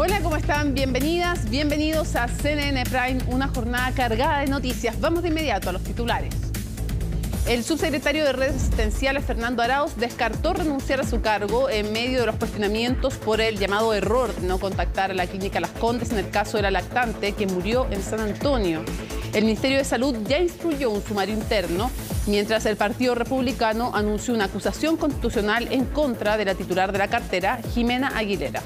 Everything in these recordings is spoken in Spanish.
Hola, ¿cómo están? Bienvenidas, bienvenidos a CNN Prime, una jornada cargada de noticias. Vamos de inmediato a los titulares. El subsecretario de Redes Asistenciales, Fernando Arauz, descartó renunciar a su cargo en medio de los cuestionamientos por el llamado error de no contactar a la clínica Las Condes en el caso de la lactante que murió en San Antonio. El Ministerio de Salud ya instruyó un sumario interno, mientras el Partido Republicano anunció una acusación constitucional en contra de la titular de la cartera, Jimena Aguilera.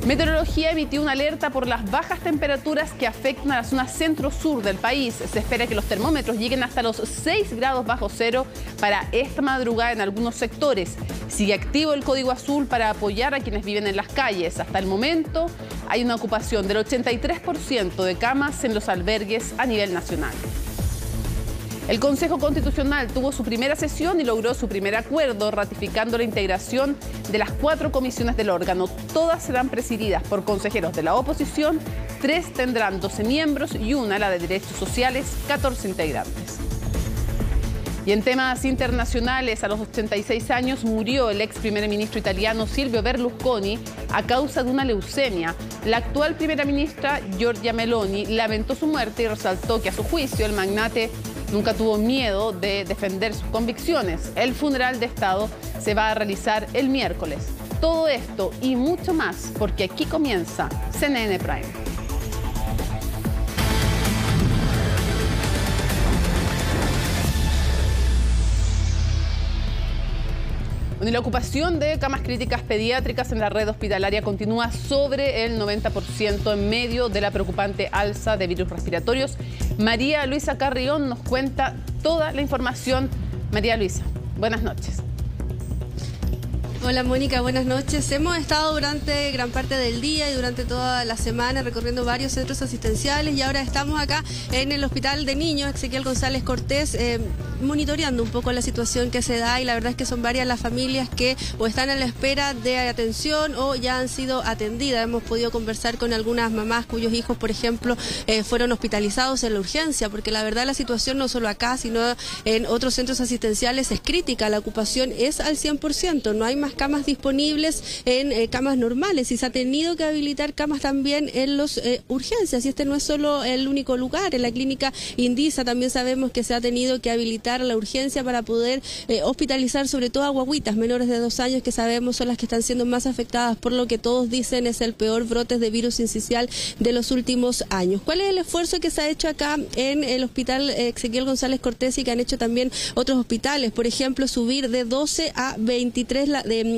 Meteorología emitió una alerta por las bajas temperaturas que afectan a la zona centro-sur del país. Se espera que los termómetros lleguen hasta los 6 grados bajo cero para esta madrugada en algunos sectores. Sigue activo el código azul para apoyar a quienes viven en las calles. Hasta el momento hay una ocupación del 83% de camas en los albergues a nivel nacional. El Consejo Constitucional tuvo su primera sesión y logró su primer acuerdo, ratificando la integración de las 4 comisiones del órgano. Todas serán presididas por consejeros de la oposición, 3 tendrán 12 miembros y una, la de Derechos Sociales, 14 integrantes. Y en temas internacionales, a los 86 años murió el ex primer ministro italiano Silvio Berlusconi a causa de una leucemia. La actual primera ministra, Giorgia Meloni, lamentó su muerte y resaltó que a su juicio el magnate nunca tuvo miedo de defender sus convicciones. El funeral de Estado se va a realizar el miércoles. Todo esto y mucho más, porque aquí comienza CNN Prime. Y la ocupación de camas críticas pediátricas en la red hospitalaria continúa sobre el 90% en medio de la preocupante alza de virus respiratorios. María Luisa Carrión nos cuenta toda la información. María Luisa, buenas noches. Hola Mónica, buenas noches. Hemos estado durante gran parte del día y durante toda la semana recorriendo varios centros asistenciales y ahora estamos acá en el Hospital de Niños Ezequiel González Cortés monitoreando un poco la situación que se da y la verdad es que son varias las familias que o están a la espera de atención o ya han sido atendidas. Hemos podido conversar con algunas mamás cuyos hijos, por ejemplo, fueron hospitalizados en la urgencia porque la verdad la situación no solo acá sino en otros centros asistenciales es crítica. La ocupación es al 100%, no hay más camas disponibles en camas normales y se ha tenido que habilitar camas también en los urgencias y este no es solo el único lugar. En la clínica Indisa también sabemos que se ha tenido que habilitar la urgencia para poder hospitalizar sobre todo a guaguitas menores de 2 años que sabemos son las que están siendo más afectadas por lo que todos dicen es el peor brote de virus incisional de los últimos años. ¿Cuál es el esfuerzo que se ha hecho acá en el Hospital Ezequiel González Cortés y que han hecho también otros hospitales? Por ejemplo, subir de 12 a 23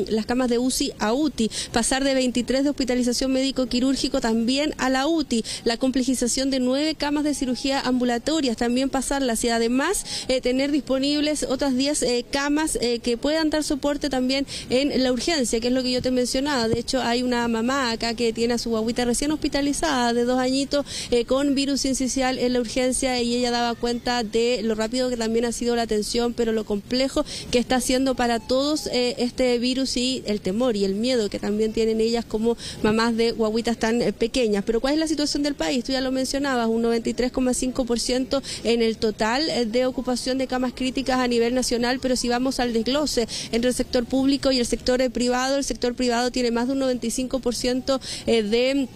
las camas de UCI a UTI, pasar de 23 de hospitalización médico-quirúrgico también a la UTI, la complejización de 9 camas de cirugía ambulatorias, también pasarlas y además tener disponibles otras 10 camas que puedan dar soporte también en la urgencia, que es lo que yo te mencionaba. De hecho, hay una mamá acá que tiene a su guaguita recién hospitalizada de 2 añitos con virus sincicial en la urgencia y ella daba cuenta de lo rápido que también ha sido la atención, pero lo complejo que está haciendo para todos este virus y el temor y el miedo que también tienen ellas como mamás de guaguitas tan pequeñas. Pero ¿cuál es la situación del país? Tú ya lo mencionabas, un 93,5% en el total de ocupación de camas críticas a nivel nacional, pero si vamos al desglose entre el sector público y el sector privado, el sector privado tiene más de un 95% de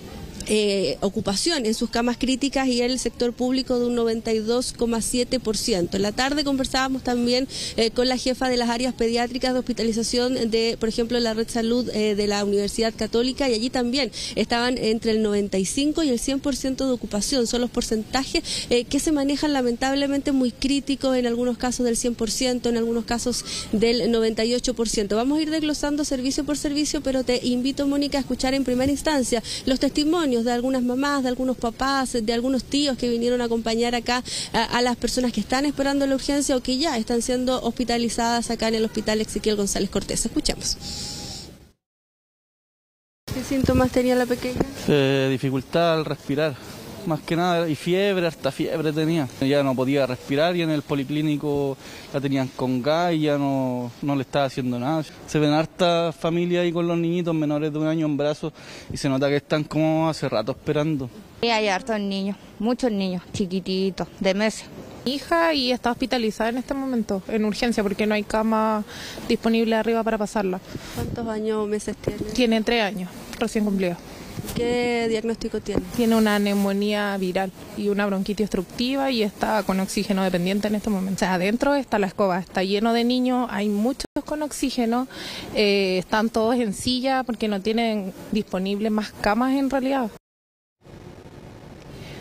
ocupación en sus camas críticas y el sector público de un 92,7%. En la tarde conversábamos también con la jefa de las áreas pediátricas de hospitalización de, por ejemplo, la Red Salud de la Universidad Católica y allí también estaban entre el 95 y el 100% de ocupación. Son los porcentajes que se manejan lamentablemente muy críticos, en algunos casos del 100%, en algunos casos del 98%. Vamos a ir desglosando servicio por servicio, pero te invito, Mónica, a escuchar en primera instancia los testimonios de algunas mamás, de algunos papás, de algunos tíos que vinieron a acompañar acá a las personas que están esperando la urgencia o que ya están siendo hospitalizadas acá en el Hospital Ezequiel González Cortés. Escuchamos. ¿Qué síntomas tenía la pequeña? Dificultad al respirar, más que nada, y fiebre, harta fiebre tenía. Ya no podía respirar y en el policlínico la tenían con gas y ya no le estaba haciendo nada. Se ven hartas familias ahí con los niñitos menores de 1 año en brazos y se nota que están como hace rato esperando. Y hay hartos niños, muchos niños chiquititos, de meses. hija y está hospitalizada en este momento, en urgencia, porque no hay cama disponible arriba para pasarla. ¿Cuántos años o meses tiene? Tiene 3 años, recién cumplido. ¿Qué diagnóstico tiene? Tiene una neumonía viral y una bronquitis obstructiva y está con oxígeno dependiente en este momento. O sea, adentro está la escoba, está lleno de niños, hay muchos con oxígeno, están todos en silla porque no tienen disponibles más camas en realidad.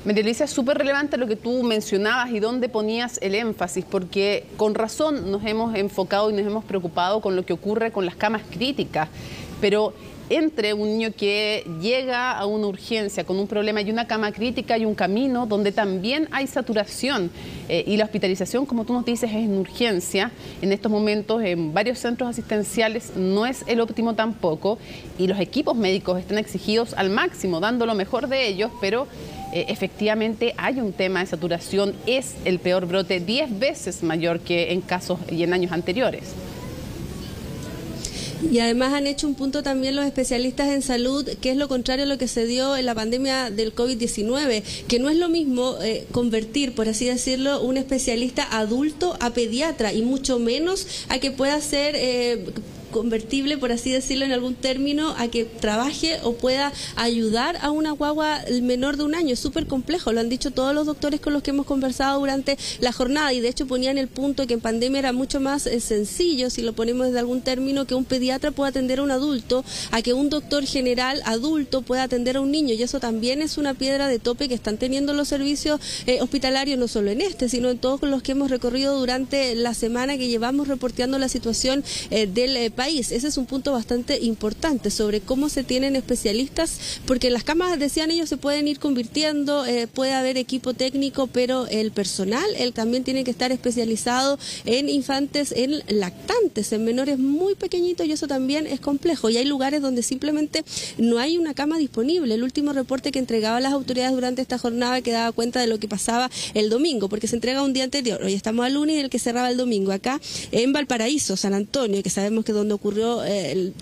María Luisa, es súper relevante lo que tú mencionabas y dónde ponías el énfasis, porque con razón nos hemos enfocado y nos hemos preocupado con lo que ocurre con las camas críticas, pero entre un niño que llega a una urgencia con un problema y una cama crítica hay un camino donde también hay saturación y la hospitalización, como tú nos dices, es en urgencia. En estos momentos en varios centros asistenciales no es el óptimo tampoco y los equipos médicos están exigidos al máximo, dando lo mejor de ellos, pero efectivamente hay un tema de saturación, es el peor brote 10 veces mayor que en casos y en años anteriores. Y además han hecho un punto también los especialistas en salud, que es lo contrario a lo que se dio en la pandemia del COVID-19, que no es lo mismo convertir, por así decirlo, un especialista adulto a pediatra, y mucho menos a que pueda ser convertible, por así decirlo, en algún término, a que trabaje o pueda ayudar a una guagua menor de 1 año. Es súper complejo, lo han dicho todos los doctores con los que hemos conversado durante la jornada, y de hecho ponían el punto que en pandemia era mucho más sencillo, si lo ponemos desde algún término, que un pediatra pueda atender a un adulto, a que un doctor general adulto pueda atender a un niño, y eso también es una piedra de tope que están teniendo los servicios hospitalarios, no solo en este, sino en todos los que hemos recorrido durante la semana que llevamos reporteando la situación del país. Ese es un punto bastante importante sobre cómo se tienen especialistas, porque las camas, decían ellos, se pueden ir convirtiendo, puede haber equipo técnico, pero el personal, él también tiene que estar especializado en infantes, en lactantes, en menores muy pequeñitos, y eso también es complejo. Y hay lugares donde simplemente no hay una cama disponible. El último reporte que entregaban las autoridades durante esta jornada que daba cuenta de lo que pasaba el domingo, porque se entrega un día anterior. Hoy estamos al lunes y el que cerraba el domingo. Acá en Valparaíso, San Antonio, que sabemos que donde ocurrió el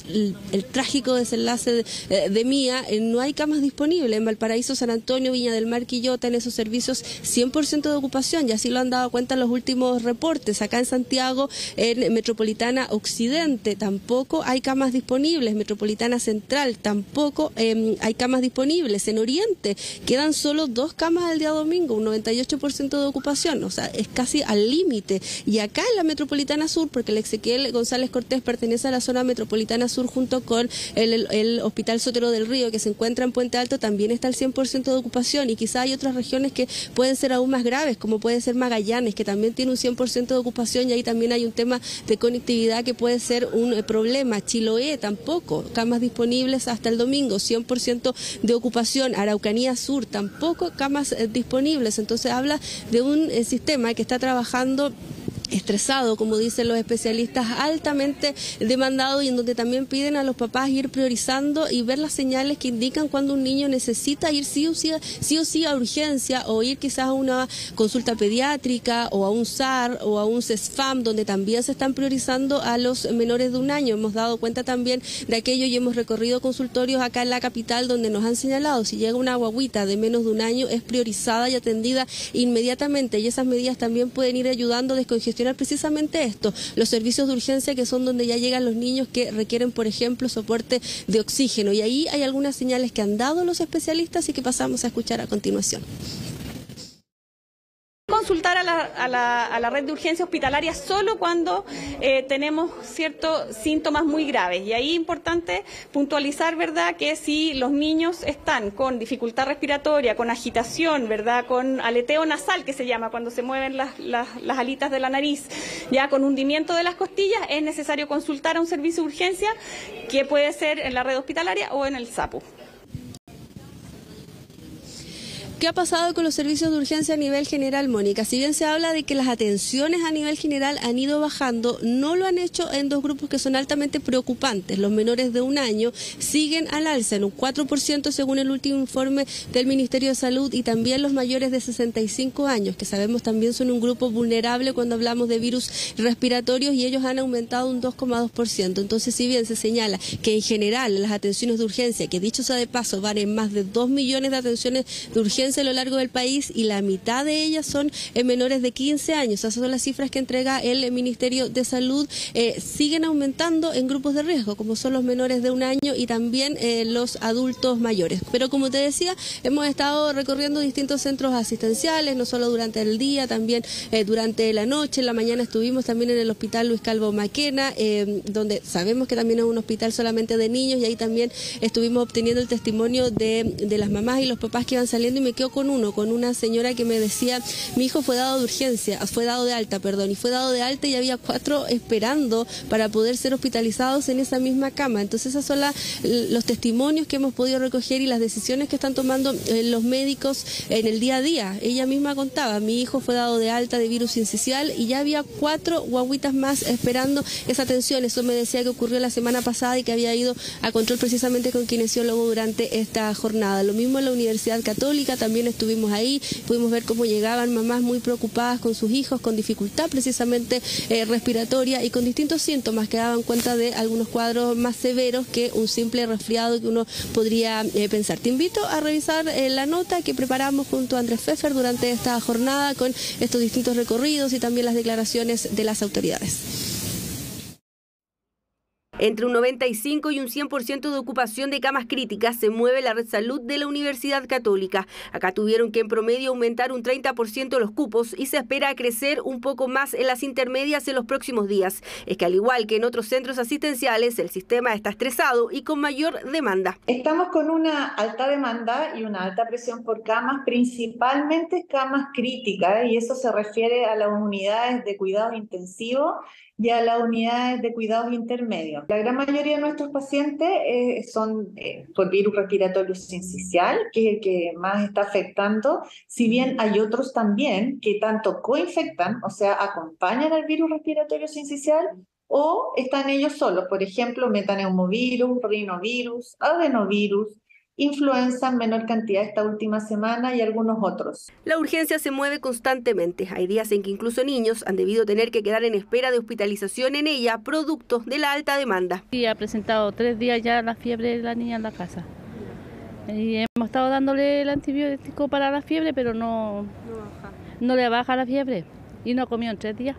trágico desenlace de Mía, no hay camas disponibles. En Valparaíso, San Antonio, Viña del Mar, Quillota, en esos servicios 100% de ocupación, y así lo han dado cuenta los últimos reportes. Acá en Santiago, en Metropolitana Occidente, tampoco hay camas disponibles. Metropolitana Central, tampoco hay camas disponibles. En Oriente quedan solo 2 camas el día domingo, un 98% de ocupación, o sea, es casi al límite. Y acá en la Metropolitana Sur, porque el Ezequiel González Cortés pertenece a la zona metropolitana sur junto con el Hospital Sotero del Río, que se encuentra en Puente Alto, también está al 100% de ocupación, y quizá hay otras regiones que pueden ser aún más graves, como puede ser Magallanes, que también tiene un 100% de ocupación, y ahí también hay un tema de conectividad que puede ser un problema. Chiloé tampoco, camas disponibles hasta el domingo, 100% de ocupación. Araucanía Sur tampoco camas disponibles. Entonces habla de un sistema que está trabajando estresado, como dicen los especialistas, altamente demandado, y en donde también piden a los papás ir priorizando y ver las señales que indican cuando un niño necesita ir sí o sí a urgencia, o ir quizás a una consulta pediátrica, o a un SAR, o a un CESFAM, donde también se están priorizando a los menores de 1 año. Hemos dado cuenta también de aquello y hemos recorrido consultorios acá en la capital donde nos han señalado, si llega una guaguita de menos de 1 año, es priorizada y atendida inmediatamente, y esas medidas también pueden ir ayudando a descongestionar precisamente esto, los servicios de urgencia, que son donde ya llegan los niños que requieren, por ejemplo, soporte de oxígeno. Y ahí hay algunas señales que han dado los especialistas y que pasamos a escuchar a continuación. Consultar a la red de urgencia hospitalaria solo cuando tenemos ciertos síntomas muy graves, y ahí es importante puntualizar, ¿verdad?, que si los niños están con dificultad respiratoria, con agitación, ¿verdad?, con aleteo nasal, que se llama cuando se mueven las alitas de la nariz, ya con hundimiento de las costillas, es necesario consultar a un servicio de urgencia, que puede ser en la red hospitalaria o en el SAPU. ¿Qué ha pasado con los servicios de urgencia a nivel general, Mónica? Si bien se habla de que las atenciones a nivel general han ido bajando, no lo han hecho en 2 grupos que son altamente preocupantes. Los menores de 1 año siguen al alza en un 4% según el último informe del Ministerio de Salud, y también los mayores de 65 años, que sabemos también son un grupo vulnerable cuando hablamos de virus respiratorios, y ellos han aumentado un 2,2%. Entonces, si bien se señala que en general las atenciones de urgencia, que dicho sea de paso van en más de 2 millones de atenciones de urgencia emergencia a lo largo del país y la mitad de ellas son menores de 15 años. Esas son las cifras que entrega el Ministerio de Salud. Siguen aumentando en grupos de riesgo, como son los menores de 1 año y también los adultos mayores. Pero como te decía, hemos estado recorriendo distintos centros asistenciales, no solo durante el día, también durante la noche. En la mañana estuvimos también en el Hospital Luis Calvo Maquena, donde sabemos que también es un hospital solamente de niños, y ahí también estuvimos obteniendo el testimonio de las mamás y los papás que iban saliendo, y me quedo con una señora que me decía: mi hijo fue dado de alta, y fue dado de alta y había 4 esperando para poder ser hospitalizados en esa misma cama. Entonces esos son los testimonios que hemos podido recoger y las decisiones que están tomando los médicos en el día a día. Ella misma contaba: mi hijo fue dado de alta de virus sincicial y ya había 4 guaguitas más esperando esa atención. Eso me decía que ocurrió la semana pasada y que había ido a control precisamente con kinesiólogo durante esta jornada. Lo mismo en la Universidad Católica, también estuvimos ahí, pudimos ver cómo llegaban mamás muy preocupadas con sus hijos, con dificultad precisamente respiratoria y con distintos síntomas que daban cuenta de algunos cuadros más severos que un simple resfriado que uno podría pensar. Te invito a revisar la nota que preparamos junto a Andrés Pfeffer durante esta jornada con estos distintos recorridos y también las declaraciones de las autoridades. Entre un 95 y un 100% de ocupación de camas críticas se mueve la red salud de la Universidad Católica. Acá tuvieron que en promedio aumentar un 30% los cupos y se espera crecer un poco más en las intermedias en los próximos días. Es que al igual que en otros centros asistenciales, el sistema está estresado y con mayor demanda. Estamos con una alta demanda y una alta presión por camas, principalmente camas críticas, y eso se refiere a las unidades de cuidados intensivos y a las unidades de cuidados intermedios. La gran mayoría de nuestros pacientes son por virus respiratorio sincicial, que es el que más está afectando, si bien hay otros también que tanto coinfectan, o sea, acompañan al virus respiratorio sincicial, o están ellos solos, por ejemplo, metaneumovirus, rinovirus, adenovirus, influenza en menor cantidad esta última semana y algunos otros. La urgencia se mueve constantemente. Hay días en que incluso niños han debido tener que quedar en espera de hospitalización en ella, producto de la alta demanda. Sí, ha presentado 3 días ya la fiebre de la niña en la casa. Y hemos estado dándole el antibiótico para la fiebre, pero no le baja la fiebre. Y no comió en 3 días.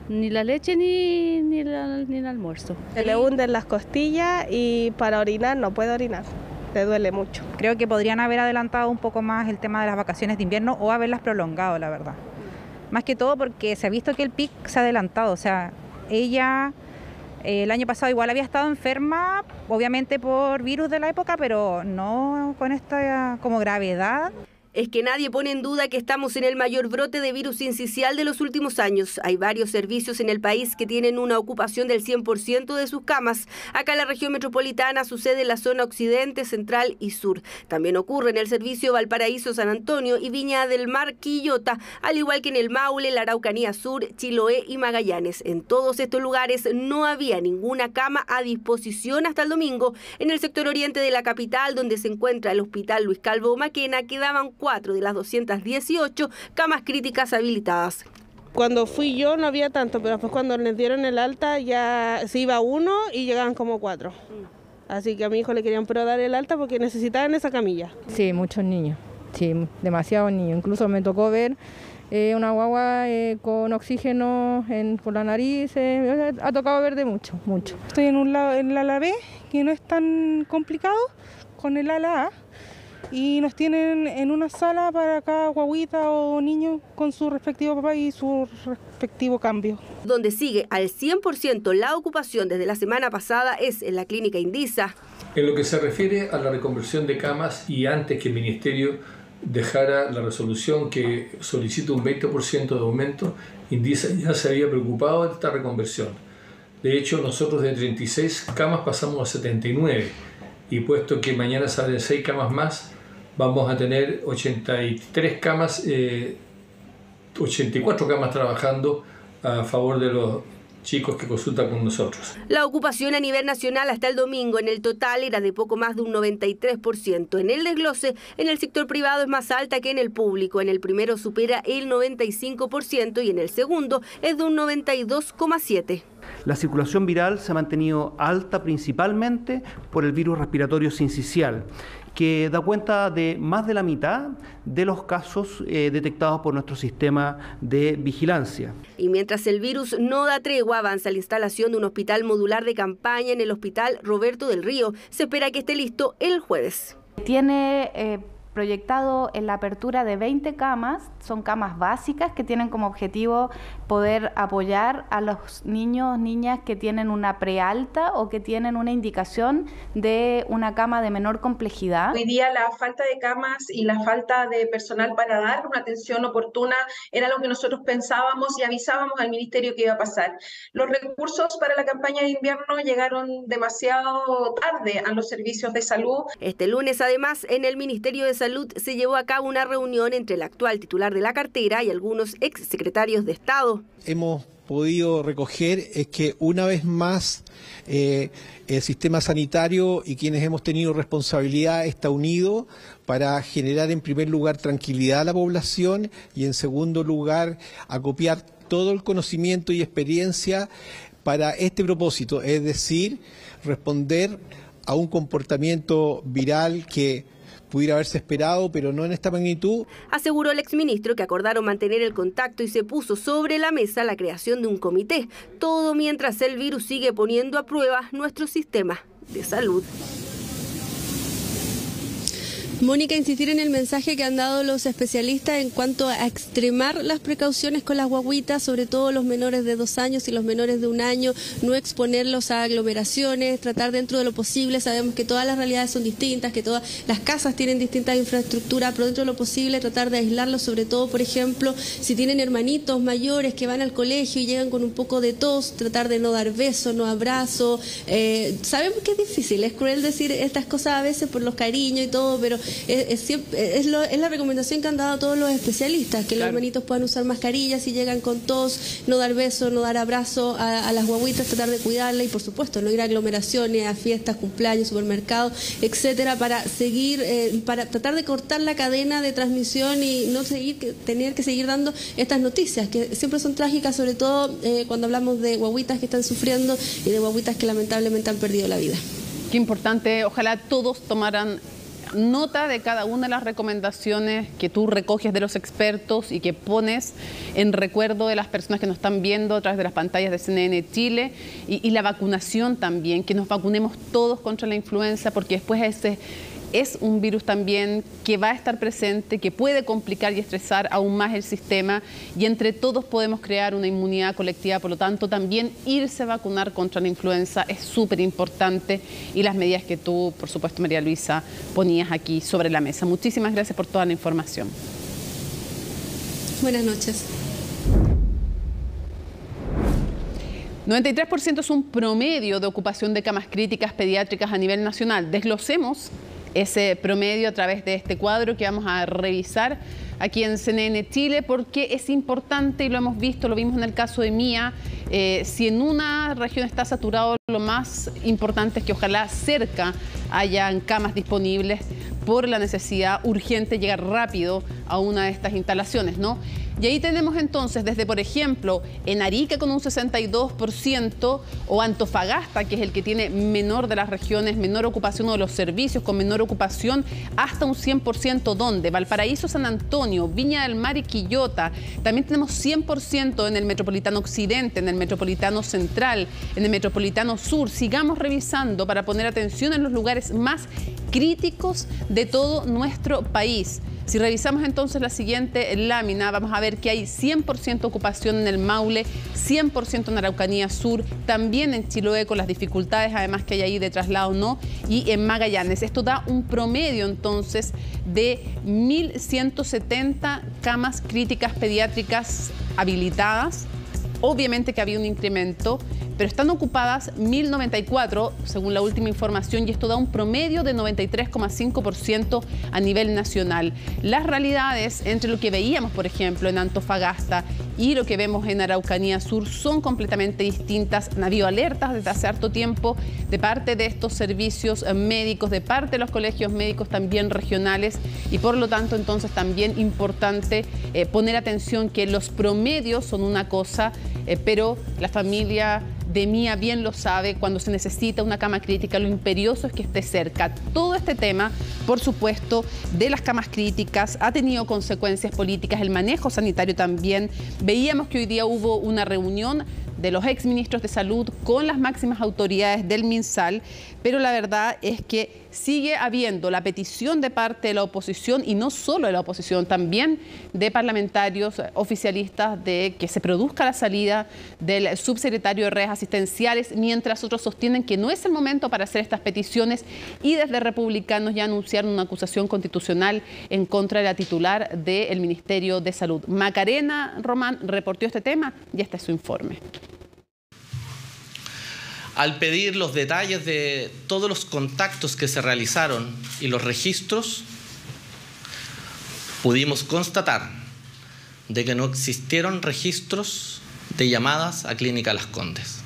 Ni la leche ni el almuerzo. Se le hunden las costillas y para orinar no puede orinar. Le duele mucho. Creo que podrían haber adelantado un poco más el tema de las vacaciones de invierno o haberlas prolongado, la verdad. Más que todo porque se ha visto que el pic se ha adelantado. O sea, ella el año pasado igual había estado enferma, obviamente por virus de la época, pero no con esta como gravedad. Es que nadie pone en duda que estamos en el mayor brote de virus sincicial de los últimos años. Hay varios servicios en el país que tienen una ocupación del 100% de sus camas. Acá en la región metropolitana sucede en la zona occidente, central y sur. También ocurre en el servicio Valparaíso, San Antonio y Viña del Mar, Quillota, al igual que en el Maule, la Araucanía Sur, Chiloé y Magallanes. En todos estos lugares no había ninguna cama a disposición hasta el domingo. En el sector oriente de la capital, donde se encuentra el Hospital Luis Calvo Maquena, quedaban 4 de las 218 camas críticas habilitadas. Cuando fui yo no había tanto, pero después cuando les dieron el alta ya se iba 1 y llegaban como 4. Así que a mi hijo le querían dar el alta porque necesitaban esa camilla. Sí, muchos niños, sí, demasiados niños. Incluso me tocó ver una guagua con oxígeno por la nariz, ha tocado ver de mucho. Estoy en el ala B, que no es tan complicado, con el ala A. Y nos tienen en una sala para cada guaguita o niño con su respectivo papá y su respectivo cambio. Donde sigue al 100% la ocupación desde la semana pasada es en la clínica Indisa. En lo que se refiere a la reconversión de camas y antes que el Ministerio dejara la resolución que solicita un 20% de aumento, Indisa ya se había preocupado de esta reconversión. De hecho, nosotros de 36 camas pasamos a 79 y puesto que mañana salen 6 camas más, vamos a tener 84 camas trabajando a favor de los chicos que consultan con nosotros. La ocupación a nivel nacional hasta el domingo en el total era de poco más de un 93%. En el desglose, en el sector privado es más alta que en el público. En el primero supera el 95% y en el segundo es de un 92,7%. La circulación viral se ha mantenido alta principalmente por el virus respiratorio sincicial, que da cuenta de más de la mitad de los casos detectados por nuestro sistema de vigilancia. Y mientras el virus no da tregua, avanza la instalación de un hospital modular de campaña en el Hospital Roberto del Río. Se espera que esté listo el jueves. Tiene proyectado en la apertura de 20 camas, son camas básicas que tienen como objetivo poder apoyar a los niños, niñas que tienen una prealta o que tienen una indicación de una cama de menor complejidad. Hoy día la falta de camas y la falta de personal para dar una atención oportuna era lo que nosotros pensábamos y avisábamos al Ministerio que iba a pasar. Los recursos para la campaña de invierno llegaron demasiado tarde a los servicios de salud. Este lunes, además, en el Ministerio de Salud se llevó a cabo una reunión entre el actual titular de la cartera y algunos exsecretarios de Estado. Hemos podido recoger es que una vez más el sistema sanitario y quienes hemos tenido responsabilidad está unido para generar en primer lugar tranquilidad a la población y en segundo lugar acopiar todo el conocimiento y experiencia para este propósito, es decir, responder a un comportamiento viral que pudiera haberse esperado, pero no en esta magnitud. Aseguró el exministro que acordaron mantener el contacto y se puso sobre la mesa la creación de un comité, todo mientras el virus sigue poniendo a prueba nuestro sistema de salud. Mónica, insistir en el mensaje que han dado los especialistas en cuanto a extremar las precauciones con las guaguitas, sobre todo los menores de 2 años y los menores de 1 año, no exponerlos a aglomeraciones, tratar dentro de lo posible, sabemos que todas las realidades son distintas, que todas las casas tienen distintas infraestructuras, pero dentro de lo posible tratar de aislarlos, sobre todo, por ejemplo, si tienen hermanitos mayores que van al colegio y llegan con un poco de tos, tratar de no dar besos, no abrazos. Sabemos que es difícil, es cruel decir estas cosas a veces por los cariños y todo, pero es la recomendación que han dado todos los especialistas, que los hermanitos puedan usar mascarillas si llegan con tos, no dar besos, no dar abrazos a las guaguitas, tratar de cuidarla y por supuesto no ir a aglomeraciones, a fiestas, cumpleaños, supermercados, etcétera, para seguir, para tratar de cortar la cadena de transmisión y no tener que seguir dando estas noticias que siempre son trágicas, sobre todo cuando hablamos de guaguitas que están sufriendo y de guaguitas que lamentablemente han perdido la vida. Qué importante, ojalá todos tomaran nota de cada una de las recomendaciones que tú recoges de los expertos y que pones en recuerdo de las personas que nos están viendo a través de las pantallas de CNN Chile y la vacunación también, que nos vacunemos todos contra la influenza, porque después es un virus también que va a estar presente, que puede complicar y estresar aún más el sistema y entre todos podemos crear una inmunidad colectiva, por lo tanto también irse a vacunar contra la influenza es súper importante y las medidas que tú, por supuesto, María Luisa, ponías aquí sobre la mesa. Muchísimas gracias por toda la información. Buenas noches. 93% es un promedio de ocupación de camas críticas pediátricas a nivel nacional. Desglosemos ese promedio a través de este cuadro que vamos a revisar aquí en CNN Chile, porque es importante y lo hemos visto, lo vimos en el caso de Mía. Si en una región está saturado, lo más importante es que ojalá cerca hayan camas disponibles por la necesidad urgente de llegar rápido a una de estas instalaciones, ¿no? Y ahí tenemos entonces desde, por ejemplo, en Arica con un 62% o Antofagasta, que es el que tiene menor de las regiones, menor ocupación, o de los servicios con menor ocupación, hasta un 100%, ¿dónde? Valparaíso, San Antonio, Viña del Mar y Quillota. También tenemos 100% en el Metropolitano Occidente, en el Metropolitano Central, en el Metropolitano Sur. Sigamos revisando para poner atención en los lugares más críticos de todo nuestro país. Si revisamos entonces la siguiente lámina, vamos a ver que hay 100% ocupación en el Maule, 100% en Araucanía Sur, también en Chiloé con las dificultades además que hay ahí de traslado, ¿no? Y en Magallanes. Esto da un promedio entonces de 1.170 camas críticas pediátricas habilitadas. Obviamente que había un incremento, pero están ocupadas 1.094 según la última información y esto da un promedio de 93,5% a nivel nacional. Las realidades entre lo que veíamos, por ejemplo, en Antofagasta y lo que vemos en Araucanía Sur son completamente distintas. Han habido alertas desde hace harto tiempo de parte de estos servicios médicos, de parte de los colegios médicos también regionales y por lo tanto entonces también importante poner atención que los promedios son una cosa pero la familia de Mía bien lo sabe, cuando se necesita una cama crítica, lo imperioso es que esté cerca. Todo este tema, por supuesto, de las camas críticas ha tenido consecuencias políticas, el manejo sanitario también. Veíamos que hoy día hubo una reunión de los exministros de Salud con las máximas autoridades del MinSal, pero la verdad es que sigue habiendo la petición de parte de la oposición, y no solo de la oposición, también de parlamentarios oficialistas, de que se produzca la salida del subsecretario de redes asistenciales, mientras otros sostienen que no es el momento para hacer estas peticiones, y desde Republicanos ya anunciaron una acusación constitucional en contra de la titular del Ministerio de Salud. Macarena Román reportó este tema y este es su informe. Al pedir los detalles de todos los contactos que se realizaron y los registros, pudimos constatar de que no existieron registros de llamadas a Clínica Las Condes.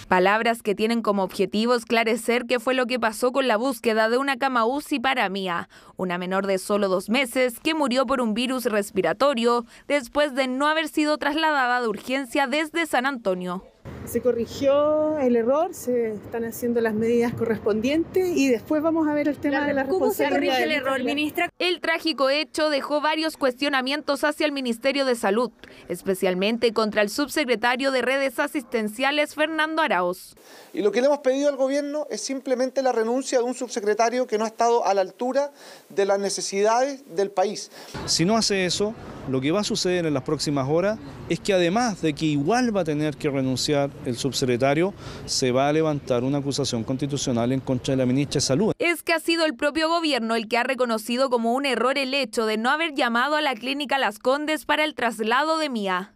Palabras que tienen como objetivo esclarecer qué fue lo que pasó con la búsqueda de una cama UCI para Mía, una menor de solo 2 meses que murió por un virus respiratorio después de no haber sido trasladada de urgencia desde San Antonio. Se corrigió el error, se están haciendo las medidas correspondientes y después vamos a ver el tema de la responsabilidad. ¿Cómo se corrige el error, ministra? El trágico hecho dejó varios cuestionamientos hacia el Ministerio de Salud, especialmente contra el subsecretario de Redes Asistenciales, Fernando Arauz. Y lo que le hemos pedido al gobierno es simplemente la renuncia de un subsecretario que no ha estado a la altura de las necesidades del país. Si no hace eso, lo que va a suceder en las próximas horas es que además de que igual va a tener que renunciar el subsecretario, se va a levantar una acusación constitucional en contra de la ministra de Salud. Es que ha sido el propio gobierno el que ha reconocido como un error el hecho de no haber llamado a la Clínica Las Condes para el traslado de Mía.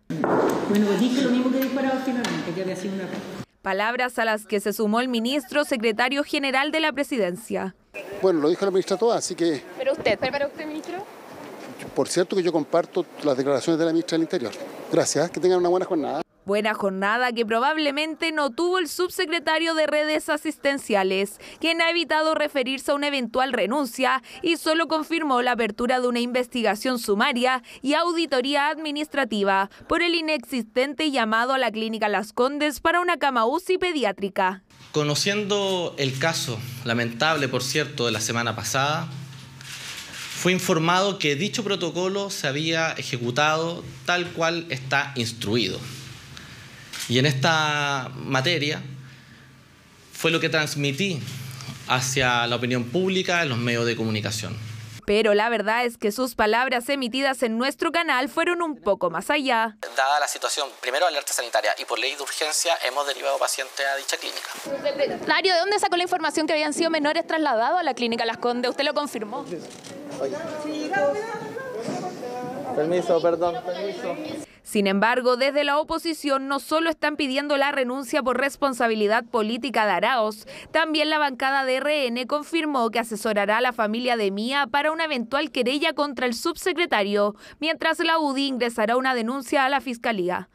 Bueno, pues dije lo mismo que disparado finalmente, que había sido un error. Palabras a las que se sumó el ministro secretario general de la presidencia. Bueno, lo dijo la ministra toda, así que... ¿Pero usted, ministro? Por cierto que yo comparto las declaraciones de la ministra del Interior. Gracias, que tengan una buena jornada. Buena jornada que probablemente no tuvo el subsecretario de Redes Asistenciales, quien ha evitado referirse a una eventual renuncia y solo confirmó la apertura de una investigación sumaria y auditoría administrativa por el inexistente llamado a la Clínica Las Condes para una cama UCI pediátrica. Conociendo el caso lamentable, por cierto, de la semana pasada, fue informado que dicho protocolo se había ejecutado tal cual está instruido. Y en esta materia fue lo que transmití hacia la opinión pública en los medios de comunicación. Pero la verdad es que sus palabras emitidas en nuestro canal fueron un poco más allá. Dada la situación, primero alerta sanitaria y por ley de urgencia, hemos derivado pacientes a dicha clínica. Secretario, ¿de dónde sacó la información que habían sido menores trasladados a la Clínica Las Condes? ¿Usted lo confirmó? Permiso, perdón, permiso. Sin embargo, desde la oposición no solo están pidiendo la renuncia por responsabilidad política de Arauz, también la bancada de RN confirmó que asesorará a la familia de Mía para una eventual querella contra el subsecretario, mientras la UDI ingresará una denuncia a la Fiscalía.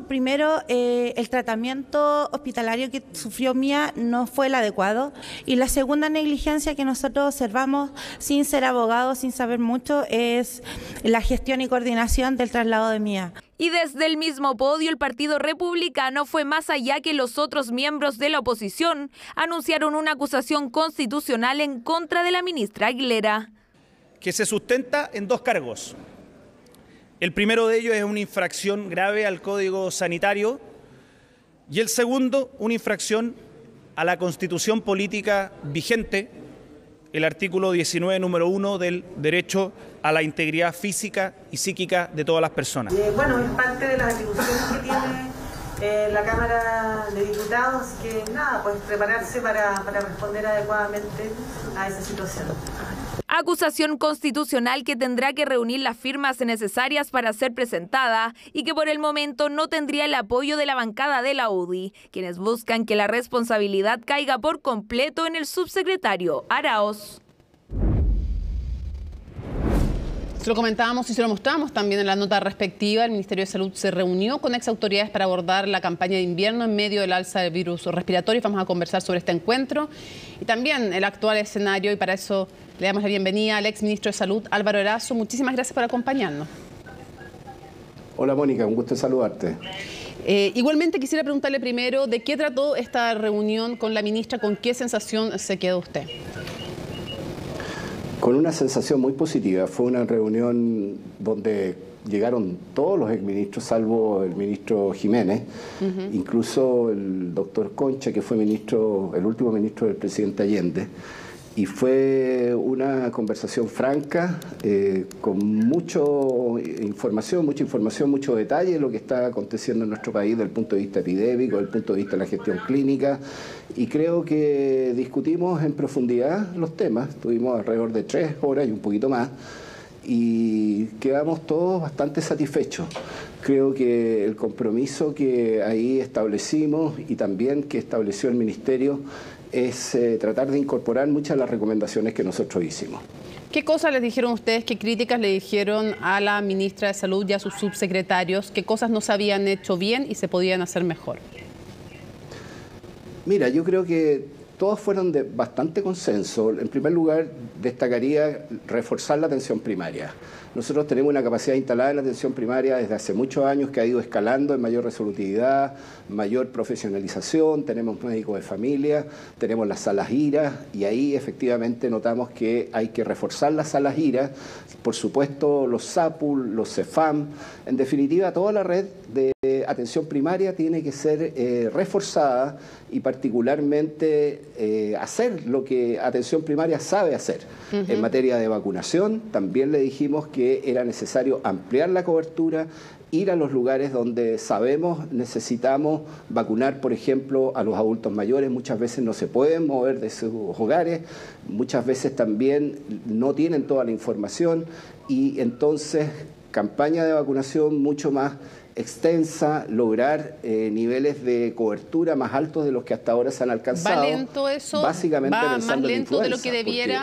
Primero, el tratamiento hospitalario que sufrió Mía no fue el adecuado, y la segunda negligencia que nosotros observamos sin ser abogados, sin saber mucho, es la gestión y coordinación del traslado de Mía. Y desde el mismo podio, el Partido Republicano fue más allá que los otros miembros de la oposición. Anunciaron una acusación constitucional en contra de la ministra Aguilera. Que se sustenta en 2 cargos. El primero de ellos es una infracción grave al Código Sanitario y el segundo, una infracción a la Constitución política vigente, el artículo 19, número 1 del derecho a la integridad física y psíquica de todas las personas. Bueno, es parte de las atribuciones que tiene la Cámara de Diputados, que nada, pues prepararse para responder adecuadamente a esa situación. Acusación constitucional que tendrá que reunir las firmas necesarias para ser presentada y que por el momento no tendría el apoyo de la bancada de la UDI, quienes buscan que la responsabilidad caiga por completo en el subsecretario Arauz. Se lo comentábamos y se lo mostrábamos también en la nota respectiva. El Ministerio de Salud se reunió con exautoridades para abordar la campaña de invierno en medio del alza del virus respiratorio. Vamos a conversar sobre este encuentro y también el actual escenario, y para eso le damos la bienvenida al exministro de Salud, Álvaro Erazo. Muchísimas gracias por acompañarnos. Hola Mónica, un gusto saludarte. Igualmente quisiera preguntarle primero de qué trató esta reunión con la ministra, con qué sensación se quedó usted. Con una sensación muy positiva. Fue una reunión donde llegaron todos los exministros, salvo el ministro Jiménez, incluso el doctor Concha, que fue el último ministro del presidente Allende. Y fue una conversación franca, con mucha información, mucho detalle de lo que está aconteciendo en nuestro país desde el punto de vista epidémico, desde el punto de vista de la gestión clínica. Y creo que discutimos en profundidad los temas. Tuvimos alrededor de 3 horas y un poquito más. Y quedamos todos bastante satisfechos. Creo que el compromiso que ahí establecimos y también que estableció el Ministerio es tratar de incorporar muchas de las recomendaciones que nosotros hicimos. ¿Qué cosas les dijeron ustedes, qué críticas le dijeron a la ministra de Salud y a sus subsecretarios? ¿Qué cosas no se habían hecho bien y se podían hacer mejor? Mira, yo creo que todos fueron de bastante consenso. En primer lugar, destacaría reforzar la atención primaria. Nosotros tenemos una capacidad instalada en la atención primaria desde hace muchos años que ha ido escalando en mayor resolutividad, mayor profesionalización, tenemos médicos de familia, tenemos las salas IRA y ahí efectivamente notamos que hay que reforzar las salas IRA, por supuesto los SAPUL, los CEFAM, en definitiva toda la red de atención primaria tiene que ser reforzada y particularmente hacer lo que atención primaria sabe hacer. En materia de vacunación también le dijimos que era necesario ampliar la cobertura, ir a los lugares donde sabemos necesitamos vacunar, por ejemplo, a los adultos mayores. Muchas veces no se pueden mover de sus hogares, muchas veces también no tienen toda la información y entonces campaña de vacunación mucho más extensa, lograr niveles de cobertura más altos de los que hasta ahora se han alcanzado. ¿Va lento eso? Básicamente ¿Va más lento de lo que debiera?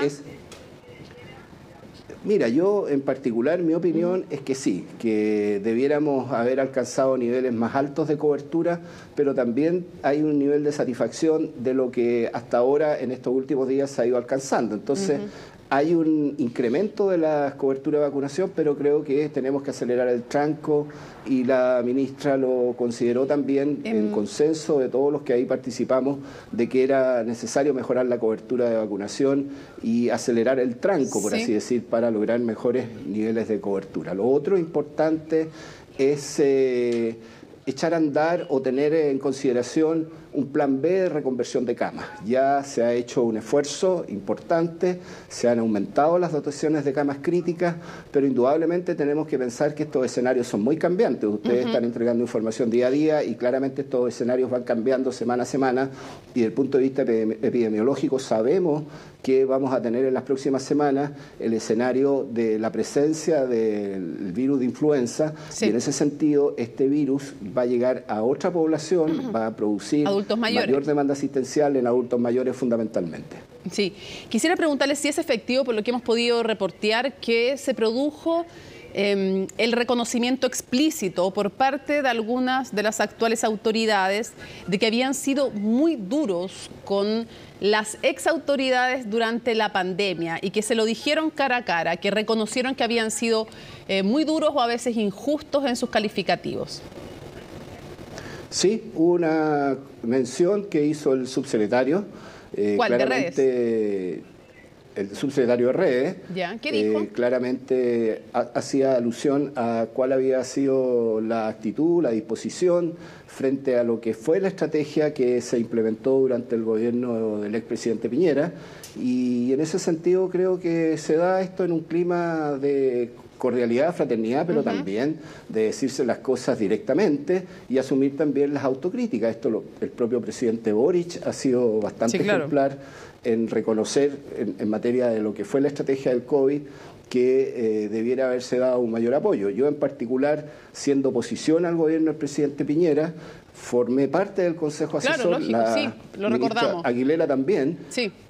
Mira, yo en particular, mi opinión es que sí, que debiéramos haber alcanzado niveles más altos de cobertura, pero también hay un nivel de satisfacción de lo que hasta ahora en estos últimos días se ha ido alcanzando. Entonces, hay un incremento de la cobertura de vacunación, pero creo que tenemos que acelerar el tranco y la ministra lo consideró también en consenso de todos los que ahí participamos de que era necesario mejorar la cobertura de vacunación y acelerar el tranco, por así decir, para lograr mejores niveles de cobertura. Lo otro importante es echar a andar o tener en consideración un plan B de reconversión de camas. Ya se ha hecho un esfuerzo importante, se han aumentado las dotaciones de camas críticas, pero indudablemente tenemos que pensar que estos escenarios son muy cambiantes. Ustedes están entregando información día a día y claramente estos escenarios van cambiando semana a semana y desde el punto de vista epidemiológico sabemos que vamos a tener en las próximas semanas el escenario de la presencia del virus de influenza y en ese sentido este virus va a llegar a otra población, va a producir mayor demanda asistencial en adultos mayores fundamentalmente. Sí, quisiera preguntarle si es efectivo, por lo que hemos podido reportear, que se produjo el reconocimiento explícito por parte de algunas de las actuales autoridades de que habían sido muy duros con las exautoridades durante la pandemia y que se lo dijeron cara a cara, que reconocieron que habían sido muy duros o a veces injustos en sus calificativos. Sí, hubo una mención que hizo el subsecretario. ¿Cuál? ¿De redes? El subsecretario de redes. ¿Ya? ¿Qué dijo? Claramente hacía alusión a cuál había sido la actitud, la disposición frente a lo que fue la estrategia que se implementó durante el gobierno del expresidente Piñera. Y en ese sentido creo que se da esto en un clima de cordialidad, fraternidad, pero también de decirse las cosas directamente y asumir también las autocríticas. El propio presidente Boric ha sido bastante ejemplar en reconocer en materia de lo que fue la estrategia del COVID que debiera haberse dado un mayor apoyo. Yo en particular, siendo oposición al gobierno del presidente Piñera, formé parte del Consejo Asesor, la ministra Aguilera también,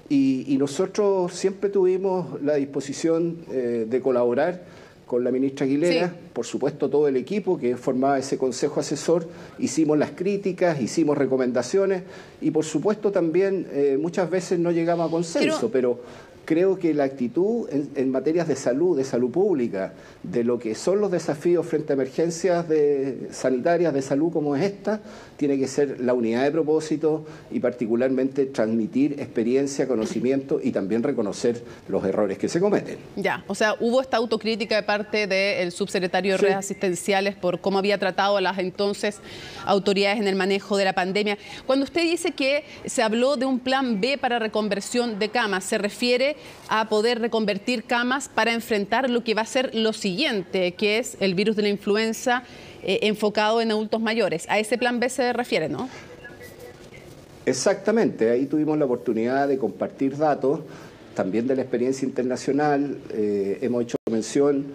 y nosotros siempre tuvimos la disposición de colaborar con la ministra Aguilera, por supuesto todo el equipo que formaba ese consejo asesor, hicimos las críticas, hicimos recomendaciones y por supuesto también muchas veces no llegamos a consenso, pero creo que la actitud en materias de salud pública, de lo que son los desafíos frente a emergencias sanitarias de salud como es esta, tiene que ser la unidad de propósito y particularmente transmitir experiencia, conocimiento y también reconocer los errores que se cometen. Ya, o sea, hubo esta autocrítica de parte del subsecretario de redes asistenciales por cómo había tratado a las entonces autoridades en el manejo de la pandemia. Cuando usted dice que se habló de un plan B para reconversión de camas, ¿se refiere a poder reconvertir camas para enfrentar lo que va a ser lo siguiente, que es el virus de la influenza enfocado en adultos mayores? A ese plan B se refiere, ¿no? Exactamente, ahí tuvimos la oportunidad de compartir datos, también de la experiencia internacional. Hemos hecho mención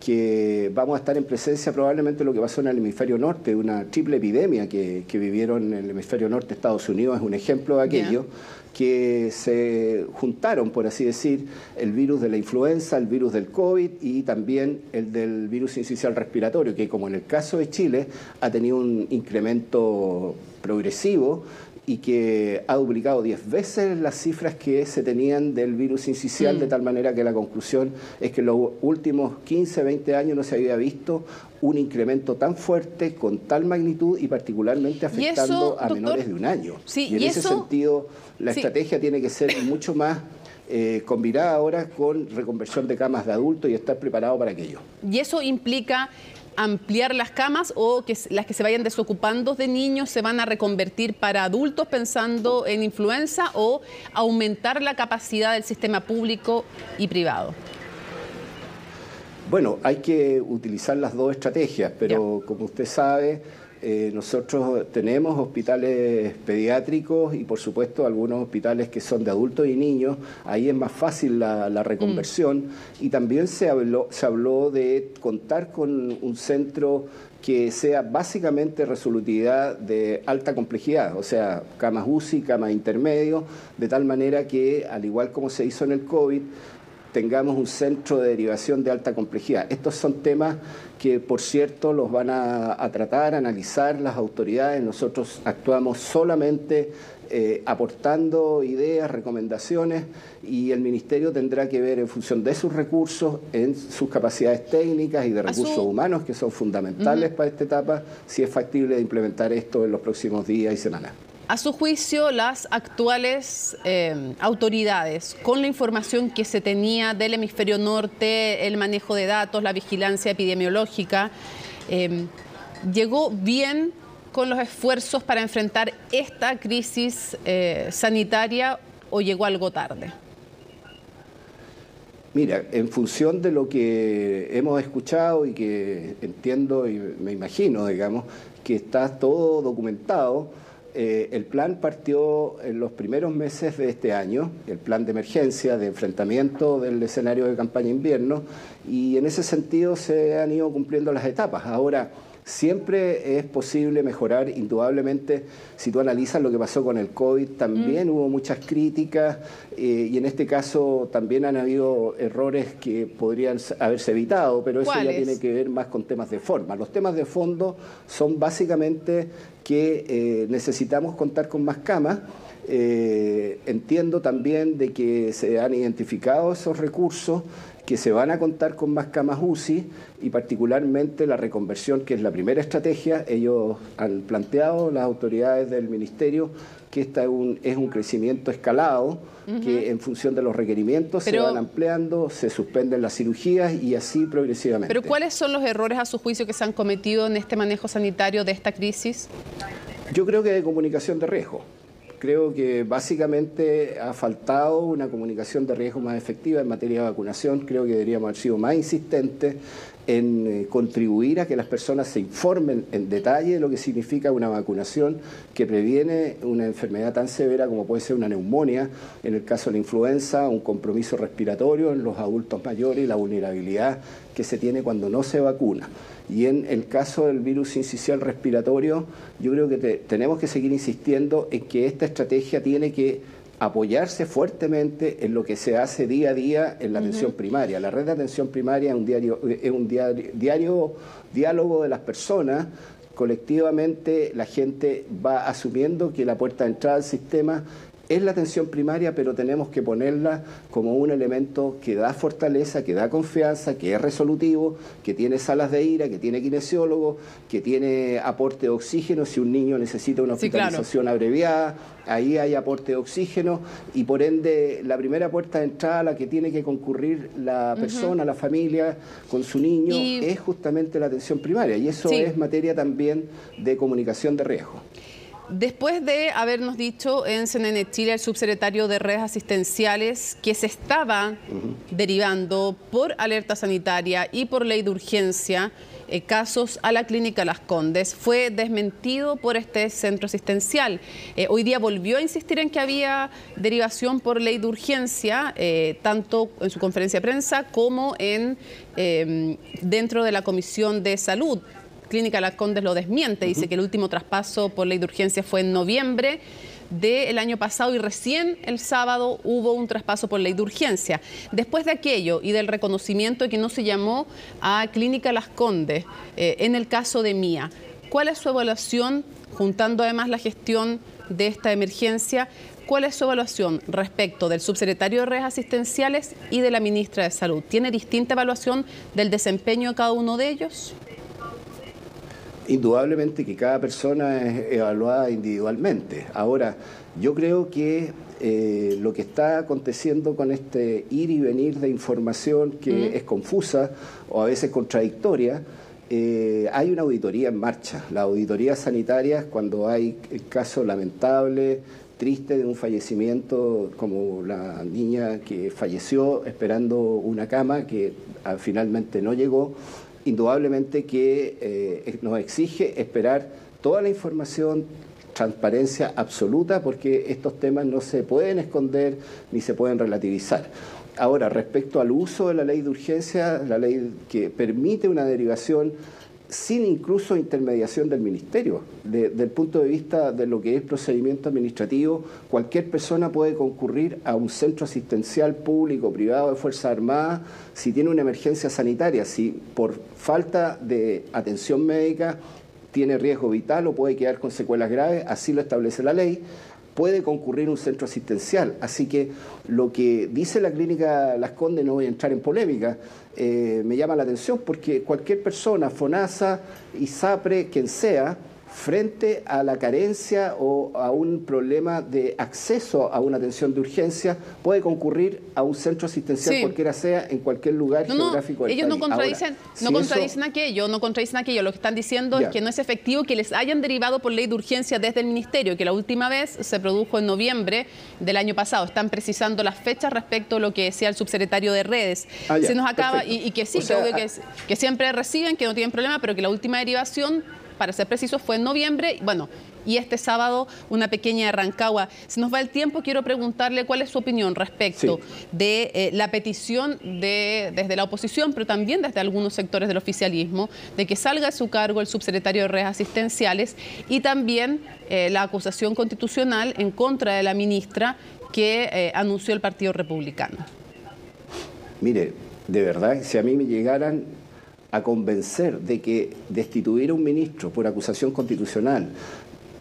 que vamos a estar en presencia probablemente de lo que pasó en el hemisferio norte, una triple epidemia que vivieron en el hemisferio norte. Estados Unidos es un ejemplo de aquello, que se juntaron, por así decir, el virus de la influenza, el virus del COVID y también el del virus sincicial respiratorio, que como en el caso de Chile ha tenido un incremento progresivo y que ha duplicado 10 veces las cifras que se tenían del virus sincicial, de tal manera que la conclusión es que en los últimos 15, 20 años no se había visto un incremento tan fuerte, con tal magnitud y particularmente afectando a menores de un año. Sí, y en ese sentido, la estrategia tiene que ser mucho más combinada ahora con reconversión de camas de adultos y estar preparado para aquello. ¿Y eso implica ampliar las camas o que las que se vayan desocupando de niños se van a reconvertir para adultos pensando en influenza, o aumentar la capacidad del sistema público y privado? Bueno, hay que utilizar las dos estrategias, pero como usted sabe, nosotros tenemos hospitales pediátricos y por supuesto algunos hospitales que son de adultos y niños. Ahí es más fácil la reconversión, y también se habló de contar con un centro que sea básicamente resolutividad de alta complejidad, o sea, camas UCI, camas intermedio, de tal manera que, al igual como se hizo en el COVID, tengamos un centro de derivación de alta complejidad. Estos son temas que, por cierto, los van a tratar, a analizar las autoridades. Nosotros actuamos solamente aportando ideas, recomendaciones, y el Ministerio tendrá que ver en función de sus recursos, en sus capacidades técnicas y de recursos humanos, que son fundamentales para esta etapa, si es factible de implementar esto en los próximos días y semanas. A su juicio, las actuales autoridades, con la información que se tenía del hemisferio norte, el manejo de datos, la vigilancia epidemiológica, ¿llegó bien con los esfuerzos para enfrentar esta crisis sanitaria o llegó algo tarde? Mira, en función de lo que hemos escuchado y que entiendo y me imagino, digamos, que está todo documentado. El plan partió en los primeros meses de este año, el plan de emergencia, de enfrentamiento del escenario de campaña invierno, y en ese sentido se han ido cumpliendo las etapas. Ahora, siempre es posible mejorar, indudablemente. Si tú analizas lo que pasó con el COVID, también hubo muchas críticas, y en este caso también han habido errores que podrían haberse evitado, pero eso ya tiene que ver más con temas de forma. Los temas de fondo son básicamente que necesitamos contar con más camas. Entiendo también de que se han identificado esos recursos, que se van a contar con más camas UCI, y particularmente la reconversión, que es la primera estrategia. Ellos han planteado, las autoridades del Ministerio, que esta es un crecimiento escalado, que en función de los requerimientos se van ampliando, se suspenden las cirugías y así progresivamente. ¿Pero cuáles son los errores, a su juicio, que se han cometido en este manejo sanitario de esta crisis? Yo creo que de comunicación de riesgo. Creo que básicamente ha faltado una comunicación de riesgo más efectiva en materia de vacunación. Creo que deberíamos haber sido más insistentes en contribuir a que las personas se informen en detalle de lo que significa una vacunación que previene una enfermedad tan severa como puede ser una neumonía, en el caso de la influenza, un compromiso respiratorio en los adultos mayores y la vulnerabilidad que se tiene cuando no se vacuna. Y en el caso del virus sincicial respiratorio, yo creo que tenemos que seguir insistiendo en que esta estrategia tiene que apoyarse fuertemente en lo que se hace día a día en la atención primaria. La red de atención primaria es un diario diálogo de las personas. Colectivamente la gente va asumiendo que la puerta de entrada al sistema es la atención primaria, pero tenemos que ponerla como un elemento que da fortaleza, que da confianza, que es resolutivo, que tiene salas de ira, que tiene kinesiólogo, que tiene aporte de oxígeno si un niño necesita una hospitalización abreviada, ahí hay aporte de oxígeno y por ende la primera puerta de entrada a la que tiene que concurrir la persona, la familia con su niño es justamente la atención primaria y eso es materia también de comunicación de riesgo. Después de habernos dicho en CNN Chile el subsecretario de redes asistenciales que se estaba derivando por alerta sanitaria y por ley de urgencia casos a la clínica Las Condes, fue desmentido por este centro asistencial. Hoy día volvió a insistir en que había derivación por ley de urgencia, tanto en su conferencia de prensa como dentro de la Comisión de Salud. Clínica Las Condes lo desmiente, dice que el último traspaso por ley de urgencia fue en noviembre del año pasado y recién el sábado hubo un traspaso por ley de urgencia. Después de aquello y del reconocimiento de que no se llamó a Clínica Las Condes en el caso de Mía, ¿cuál es su evaluación, juntando además la gestión de esta emergencia? ¿Cuál es su evaluación respecto del subsecretario de redes asistenciales y de la ministra de Salud? ¿Tiene distinta evaluación del desempeño de cada uno de ellos? Indudablemente que cada persona es evaluada individualmente. Ahora, yo creo que lo que está aconteciendo con este ir y venir de información que es confusa o a veces contradictoria, hay una auditoría en marcha. Las auditorías sanitarias, cuando hay el caso lamentable, triste de un fallecimiento como la niña que falleció esperando una cama que finalmente no llegó, indudablemente que nos exige esperar toda la información, transparencia absoluta, porque estos temas no se pueden esconder ni se pueden relativizar. Ahora, respecto al uso de la ley de urgencia, la ley que permite una derivación sin incluso intermediación del Ministerio. Desde el punto de vista de lo que es procedimiento administrativo, cualquier persona puede concurrir a un centro asistencial público, privado de Fuerzas Armadas, si tiene una emergencia sanitaria, si por falta de atención médica tiene riesgo vital o puede quedar con secuelas graves, así lo establece la ley, puede concurrir a un centro asistencial. Así que lo que dice la clínica Las Condes, no voy a entrar en polémica, me llama la atención porque cualquier persona, FONASA, ISAPRE, quien sea, frente a la carencia o a un problema de acceso a una atención de urgencia, puede concurrir a un centro asistencial cualquiera sea, en cualquier lugar geográfico del ellos país. No contradicen aquello. Lo que están diciendo es que no es efectivo que les hayan derivado por ley de urgencia desde el Ministerio, que la última vez se produjo en noviembre del año pasado. Están precisando las fechas respecto a lo que decía el subsecretario de redes. Se nos acaba, y que sí, que siempre reciben, que no tienen problema, pero que la última derivación, para ser precisos, fue en noviembre. Bueno, y este sábado una pequeña de Rancagua. Se nos va el tiempo, quiero preguntarle cuál es su opinión respecto de la petición desde la oposición, pero también desde algunos sectores del oficialismo, de que salga de su cargo el subsecretario de redes asistenciales y también la acusación constitucional en contra de la ministra que anunció el Partido Republicano. Mire, de verdad, si a mí me llegaran a convencer de que destituir a un ministro por acusación constitucional,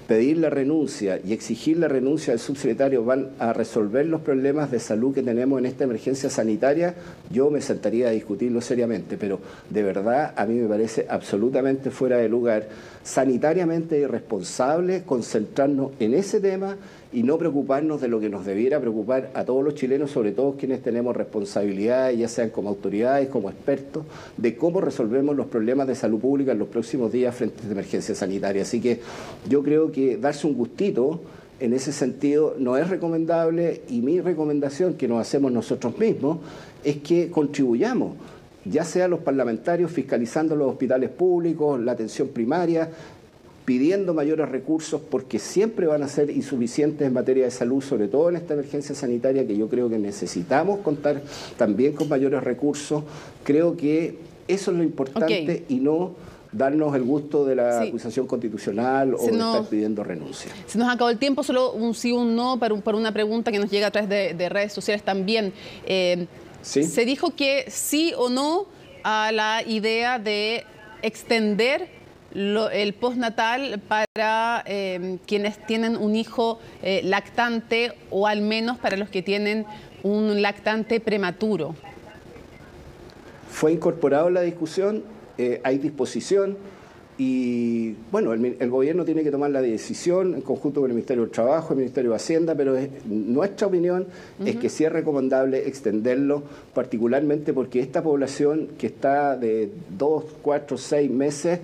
pedir la renuncia y exigir la renuncia del subsecretario van a resolver los problemas de salud que tenemos en esta emergencia sanitaria, yo me sentaría a discutirlo seriamente, pero de verdad a mí me parece absolutamente fuera de lugar, sanitariamente irresponsable concentrarnos en ese tema y no preocuparnos de lo que nos debiera preocupar a todos los chilenos, sobre todo quienes tenemos responsabilidades, ya sean como autoridades, como expertos, de cómo resolvemos los problemas de salud pública en los próximos días frente a esta emergencia sanitaria. Así que yo creo que darse un gustito en ese sentido no es recomendable y mi recomendación que nos hacemos nosotros mismos es que contribuyamos, ya sea los parlamentarios fiscalizando los hospitales públicos, la atención primaria, pidiendo mayores recursos porque siempre van a ser insuficientes en materia de salud, sobre todo en esta emergencia sanitaria que yo creo que necesitamos contar también con mayores recursos. Creo que eso es lo importante y no darnos el gusto de la acusación constitucional o de estar pidiendo renuncia. Se nos acabó el tiempo, solo un sí o un no para una pregunta que nos llega a través de redes sociales también. Se dijo que sí o no a la idea de extender el postnatal para quienes tienen un hijo lactante o al menos para los que tienen un lactante prematuro? Fue incorporado en la discusión, hay disposición y bueno, el gobierno tiene que tomar la decisión en conjunto con el Ministerio del Trabajo, el Ministerio de Hacienda, pero nuestra opinión es que sí es recomendable extenderlo, particularmente porque esta población que está de 2, 4, 6 meses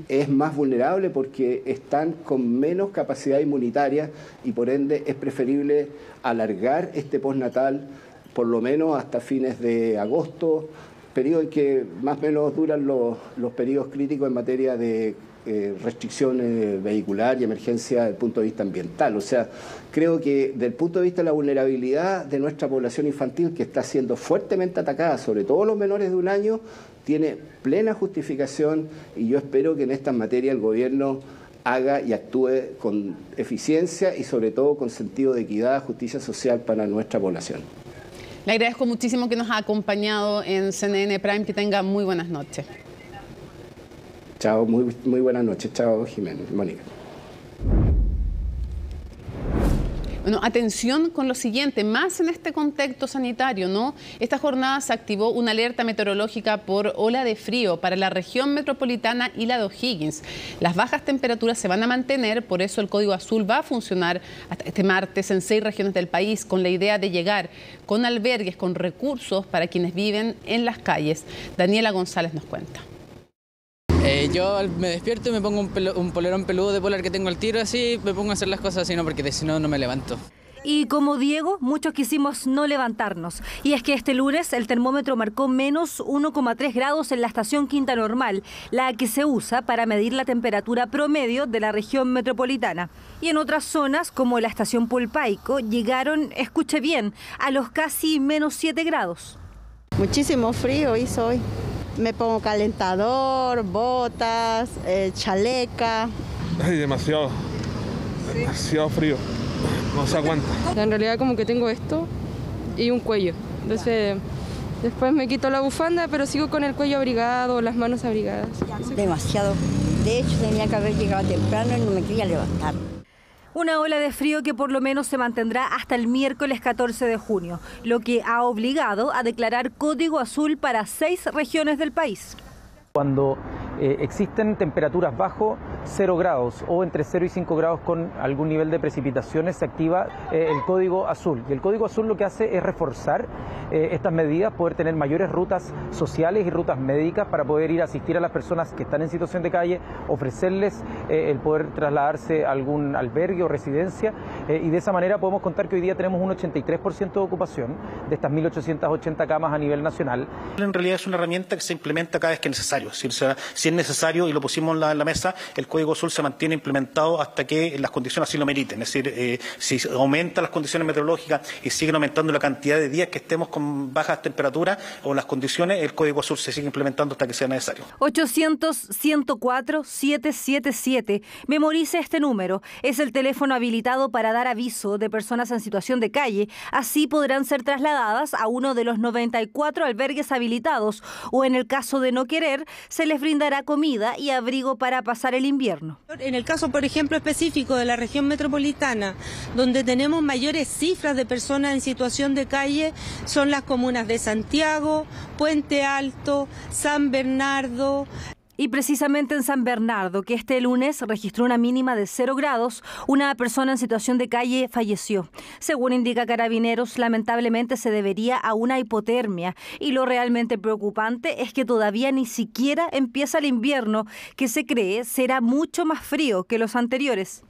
es más vulnerable porque están con menos capacidad inmunitaria y por ende es preferible alargar este postnatal por lo menos hasta fines de agosto, periodo en que más o menos duran los periodos críticos en materia de restricción vehicular y emergencia desde el punto de vista ambiental. O sea, creo que desde el punto de vista de la vulnerabilidad de nuestra población infantil, que está siendo fuertemente atacada, sobre todo los menores de 1 año, tiene plena justificación y yo espero que en estas materias el gobierno haga y actúe con eficiencia y sobre todo con sentido de equidad, justicia social para nuestra población. Le agradezco muchísimo que nos ha acompañado en CNN Prime. Que tenga muy buenas noches. Chao, muy buenas noches. Chao, Jiménez, Mónica. Bueno, atención con lo siguiente, más en este contexto sanitario, ¿no? Esta jornada se activó una alerta meteorológica por ola de frío para la región metropolitana y la de O'Higgins. Las bajas temperaturas se van a mantener, por eso el Código Azul va a funcionar hasta este martes en 6 regiones del país, con la idea de llegar con albergues, con recursos para quienes viven en las calles. Daniela González nos cuenta. Yo me despierto y me pongo un polerón peludo de polar que tengo al tiro, así me pongo a hacer las cosas así, porque si no, no me levanto. Y como Diego, muchos quisimos no levantarnos. Y es que este lunes el termómetro marcó menos 1,3 grados en la estación Quinta Normal, la que se usa para medir la temperatura promedio de la región metropolitana. Y en otras zonas, como la estación Polpaico, llegaron, escuche bien, a los casi menos 7 grados. Muchísimo frío hizo hoy. Me pongo calentador, botas, chaleca. Ay, demasiado frío, no se aguanta. En realidad como que tengo esto y un cuello, entonces después me quito la bufanda, pero sigo con el cuello abrigado, las manos abrigadas. Demasiado, de hecho tenía que haber llegado temprano y no me quería levantar. Una ola de frío que por lo menos se mantendrá hasta el miércoles 14 de junio, lo que ha obligado a declarar Código Azul para 6 regiones del país. Cuando existen temperaturas bajo 0 grados o entre 0 y 5 grados con algún nivel de precipitaciones, se activa el Código Azul. Y el Código Azul lo que hace es reforzar estas medidas, poder tener mayores rutas sociales y rutas médicas para poder ir a asistir a las personas que están en situación de calle, ofrecerles el poder trasladarse a algún albergue o residencia y de esa manera podemos contar que hoy día tenemos un 83% de ocupación de estas 1.880 camas a nivel nacional. En realidad es una herramienta que se implementa cada vez que es necesario. Si es necesario, y lo pusimos en la mesa, el Código Azul se mantiene implementado hasta que las condiciones así lo meriten. Es decir, si aumentan las condiciones meteorológicas y siguen aumentando la cantidad de días que estemos con bajas temperaturas o las condiciones, el Código Azul se sigue implementando hasta que sea necesario. 800-104-777. Memorice este número. Es el teléfono habilitado para dar aviso de personas en situación de calle. Así podrán ser trasladadas a uno de los 94 albergues habilitados o, en el caso de no querer, se les brindará comida y abrigo para pasar el invierno. En el caso, por ejemplo, específico de la región metropolitana, donde tenemos mayores cifras de personas en situación de calle, son las comunas de Santiago, Puente Alto, San Bernardo. Y precisamente en San Bernardo, que este lunes registró una mínima de 0 grados, una persona en situación de calle falleció. Según indica Carabineros, lamentablemente se debería a una hipotermia. Y lo realmente preocupante es que todavía ni siquiera empieza el invierno, que se cree será mucho más frío que los anteriores.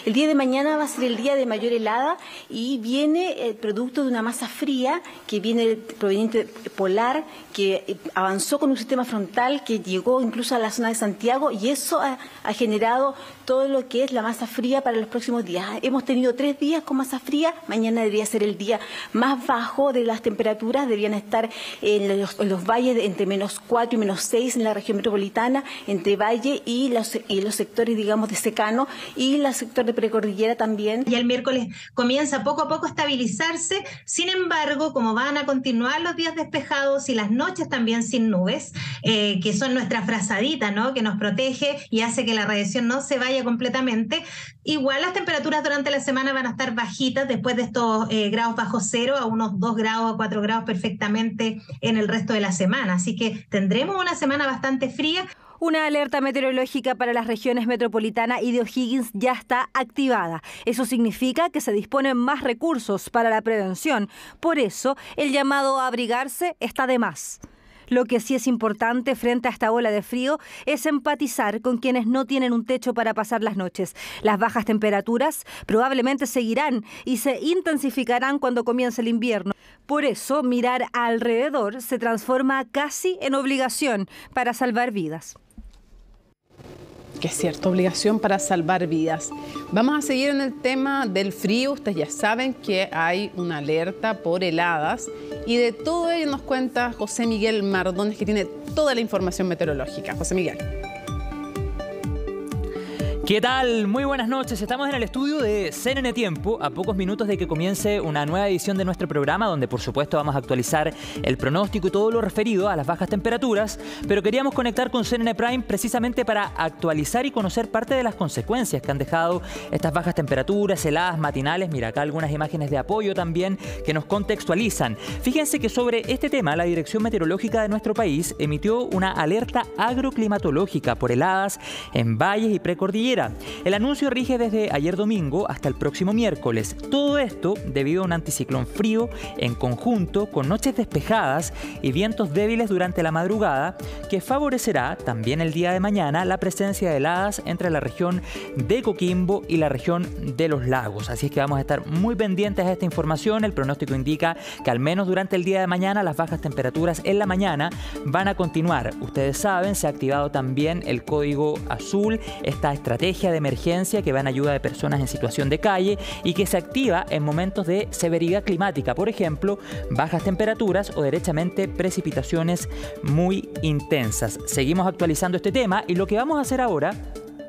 El día de mañana va a ser el día de mayor helada y viene el producto de una masa fría que viene proveniente polar, que avanzó con un sistema frontal que llegó incluso a la zona de Santiago y eso ha generado todo lo que es la masa fría para los próximos días. Hemos tenido 3 días con masa fría, mañana debería ser el día más bajo de las temperaturas, deberían estar en los valles entre -4 y -6 en la región metropolitana, entre valle y los sectores, digamos, de secano y las sector de precordillera también. Y el miércoles comienza poco a poco a estabilizarse, sin embargo, como van a continuar los días despejados y las noches también sin nubes, que son nuestra frazadita, ¿no?, que nos protege y hace que la radiación no se vaya completamente, igual las temperaturas durante la semana van a estar bajitas después de estos grados bajo cero, a unos 2 grados a 4 grados perfectamente en el resto de la semana. Así que tendremos una semana bastante fría. Una alerta meteorológica para las regiones metropolitana y de O'Higgins ya está activada. Eso significa que se disponen más recursos para la prevención. Por eso, el llamado a abrigarse está de más. Lo que sí es importante frente a esta ola de frío es empatizar con quienes no tienen un techo para pasar las noches. Las bajas temperaturas probablemente seguirán y se intensificarán cuando comience el invierno. Por eso, mirar alrededor se transforma casi en obligación para salvar vidas. Que es cierto, obligación para salvar vidas. Vamos a seguir en el tema del frío. Ustedes ya saben que hay una alerta por heladas y de todo ello nos cuenta José Miguel Mardones, que tiene toda la información meteorológica. José Miguel. ¿Qué tal? Muy buenas noches. Estamos en el estudio de CNN Tiempo, a pocos minutos de que comience una nueva edición de nuestro programa, donde por supuesto vamos a actualizar el pronóstico y todo lo referido a las bajas temperaturas, pero queríamos conectar con CNN Prime precisamente para actualizar y conocer parte de las consecuencias que han dejado estas bajas temperaturas, heladas matinales. Mira, acá algunas imágenes de apoyo también que nos contextualizan. Fíjense que sobre este tema, la Dirección Meteorológica de nuestro país emitió una alerta agroclimatológica por heladas en valles y precordillera. El anuncio rige desde ayer domingo hasta el próximo miércoles. Todo esto debido a un anticiclón frío en conjunto con noches despejadas y vientos débiles durante la madrugada, que favorecerá también el día de mañana la presencia de heladas entre la región de Coquimbo y la región de los lagos. Así es que vamos a estar muy pendientes a esta información. El pronóstico indica que al menos durante el día de mañana las bajas temperaturas en la mañana van a continuar. Ustedes saben, se ha activado también el código azul, esta estrategia de emergencia que va en ayuda de personas en situación de calle y que se activa en momentos de severidad climática, por ejemplo, bajas temperaturas o derechamente precipitaciones muy intensas. Seguimos actualizando este tema y lo que vamos a hacer ahora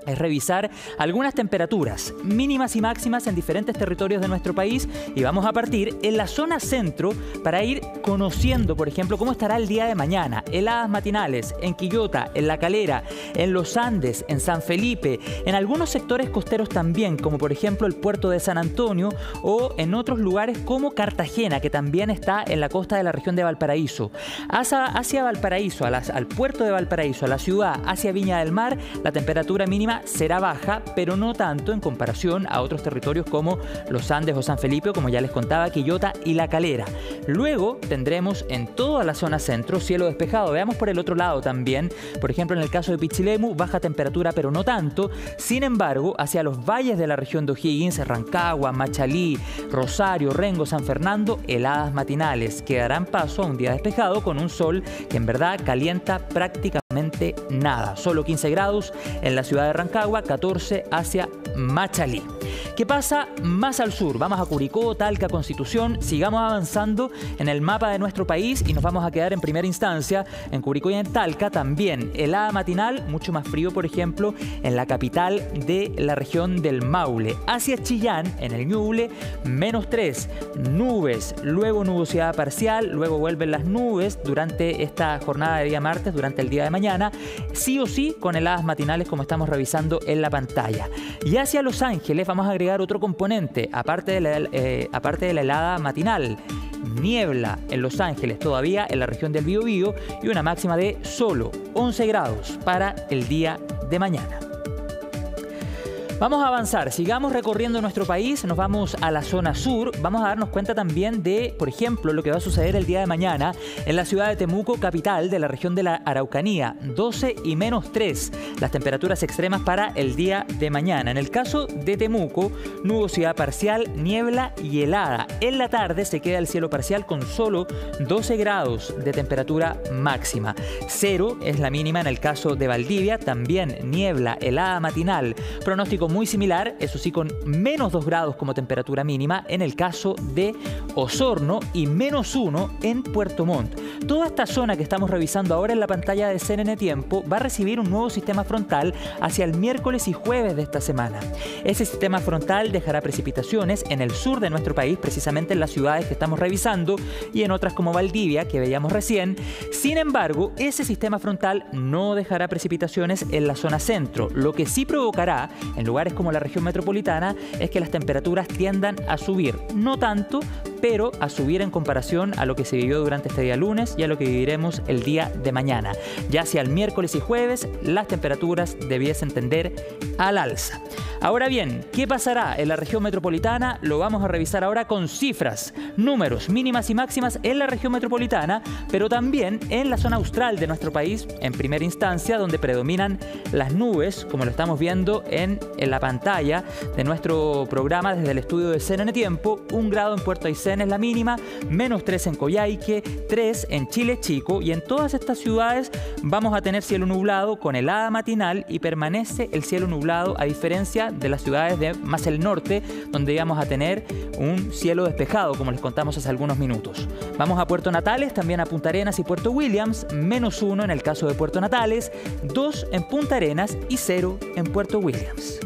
es revisar algunas temperaturas mínimas y máximas en diferentes territorios de nuestro país y vamos a partir en la zona centro para ir conociendo, por ejemplo, cómo estará el día de mañana. Heladas matinales en Quillota, en La Calera, en los Andes, en San Felipe, en algunos sectores costeros también, como por ejemplo el puerto de San Antonio o en otros lugares como Cartagena, que también está en la costa de la región de Valparaíso. Hacia Valparaíso, al puerto de Valparaíso, a la ciudad, hacia Viña del Mar, la temperatura mínima será baja, pero no tanto en comparación a otros territorios como los Andes o San Felipe, como ya les contaba, Quillota y La Calera. Luego tendremos en toda la zona centro cielo despejado. Veamos por el otro lado también, por ejemplo en el caso de Pichilemu, baja temperatura pero no tanto. Sin embargo, hacia los valles de la región de O'Higgins, Rancagua, Machalí, Rosario, Rengo, San Fernando, heladas matinales que darán paso a un día despejado con un sol que en verdad calienta prácticamente nada. Solo 15 grados en la ciudad de Rancagua, 14 hacia Machalí. ¿Qué pasa más al sur? Vamos a Curicó, Talca, Constitución. Sigamos avanzando en el mapa de nuestro país y nos vamos a quedar en primera instancia en Curicó y en Talca. También helada matinal, mucho más frío, por ejemplo, en la capital de la región del Maule. Hacia Chillán, en el Ñuble, -3, nubes, luego nubosidad parcial, luego vuelven las nubes durante esta jornada de día martes, durante el día de mañana, sí o sí con heladas matinales como estamos revisando en la pantalla. Y hacia Los Ángeles vamos a agregar otro componente, aparte de la helada matinal. Niebla en Los Ángeles todavía en la región del Biobío y una máxima de solo 11 grados para el día de mañana. Vamos a avanzar, sigamos recorriendo nuestro país, nos vamos a la zona sur, vamos a darnos cuenta también de, por ejemplo, lo que va a suceder el día de mañana en la ciudad de Temuco, capital de la región de la Araucanía, 12 y -3, las temperaturas extremas para el día de mañana. En el caso de Temuco, nubosidad parcial, niebla y helada. En la tarde se queda el cielo parcial con solo 12 grados de temperatura máxima. 0 es la mínima en el caso de Valdivia, también niebla, helada matinal, pronóstico pronóstico muy similar, eso sí, con menos 2 grados como temperatura mínima en el caso de Osorno y menos 1 en Puerto Montt. Toda esta zona que estamos revisando ahora en la pantalla de CNN Tiempo va a recibir un nuevo sistema frontal hacia el miércoles y jueves de esta semana. Ese sistema frontal dejará precipitaciones en el sur de nuestro país, precisamente en las ciudades que estamos revisando y en otras como Valdivia, que veíamos recién. Sin embargo, ese sistema frontal no dejará precipitaciones en la zona centro. Lo que sí provocará en lugares como la región metropolitana es que las temperaturas tiendan a subir. No tanto, pero a subir en comparación a lo que se vivió durante este día lunes y a lo que viviremos el día de mañana. Ya hacia el miércoles y jueves, las temperaturas debiesen tender al alza. Ahora bien, ¿qué pasará en la región metropolitana? Lo vamos a revisar ahora con cifras, números mínimas y máximas en la región metropolitana, pero también en la zona austral de nuestro país, en primera instancia, donde predominan las nubes, como lo estamos viendo en la pantalla de nuestro programa desde el estudio de CNN Tiempo. 1 grado en Puerto Aysén es la mínima, menos 3 en Coyhaique, 3 en Chile Chico, y en todas estas ciudades vamos a tener cielo nublado con helada matinal y permanece el cielo nublado, a diferencia de las ciudades de más el norte, donde íbamos a tener un cielo despejado, como les contamos hace algunos minutos. Vamos a Puerto Natales, también a Punta Arenas y Puerto Williams, menos 1 en el caso de Puerto Natales, 2 en Punta Arenas y 0 en Puerto Williams.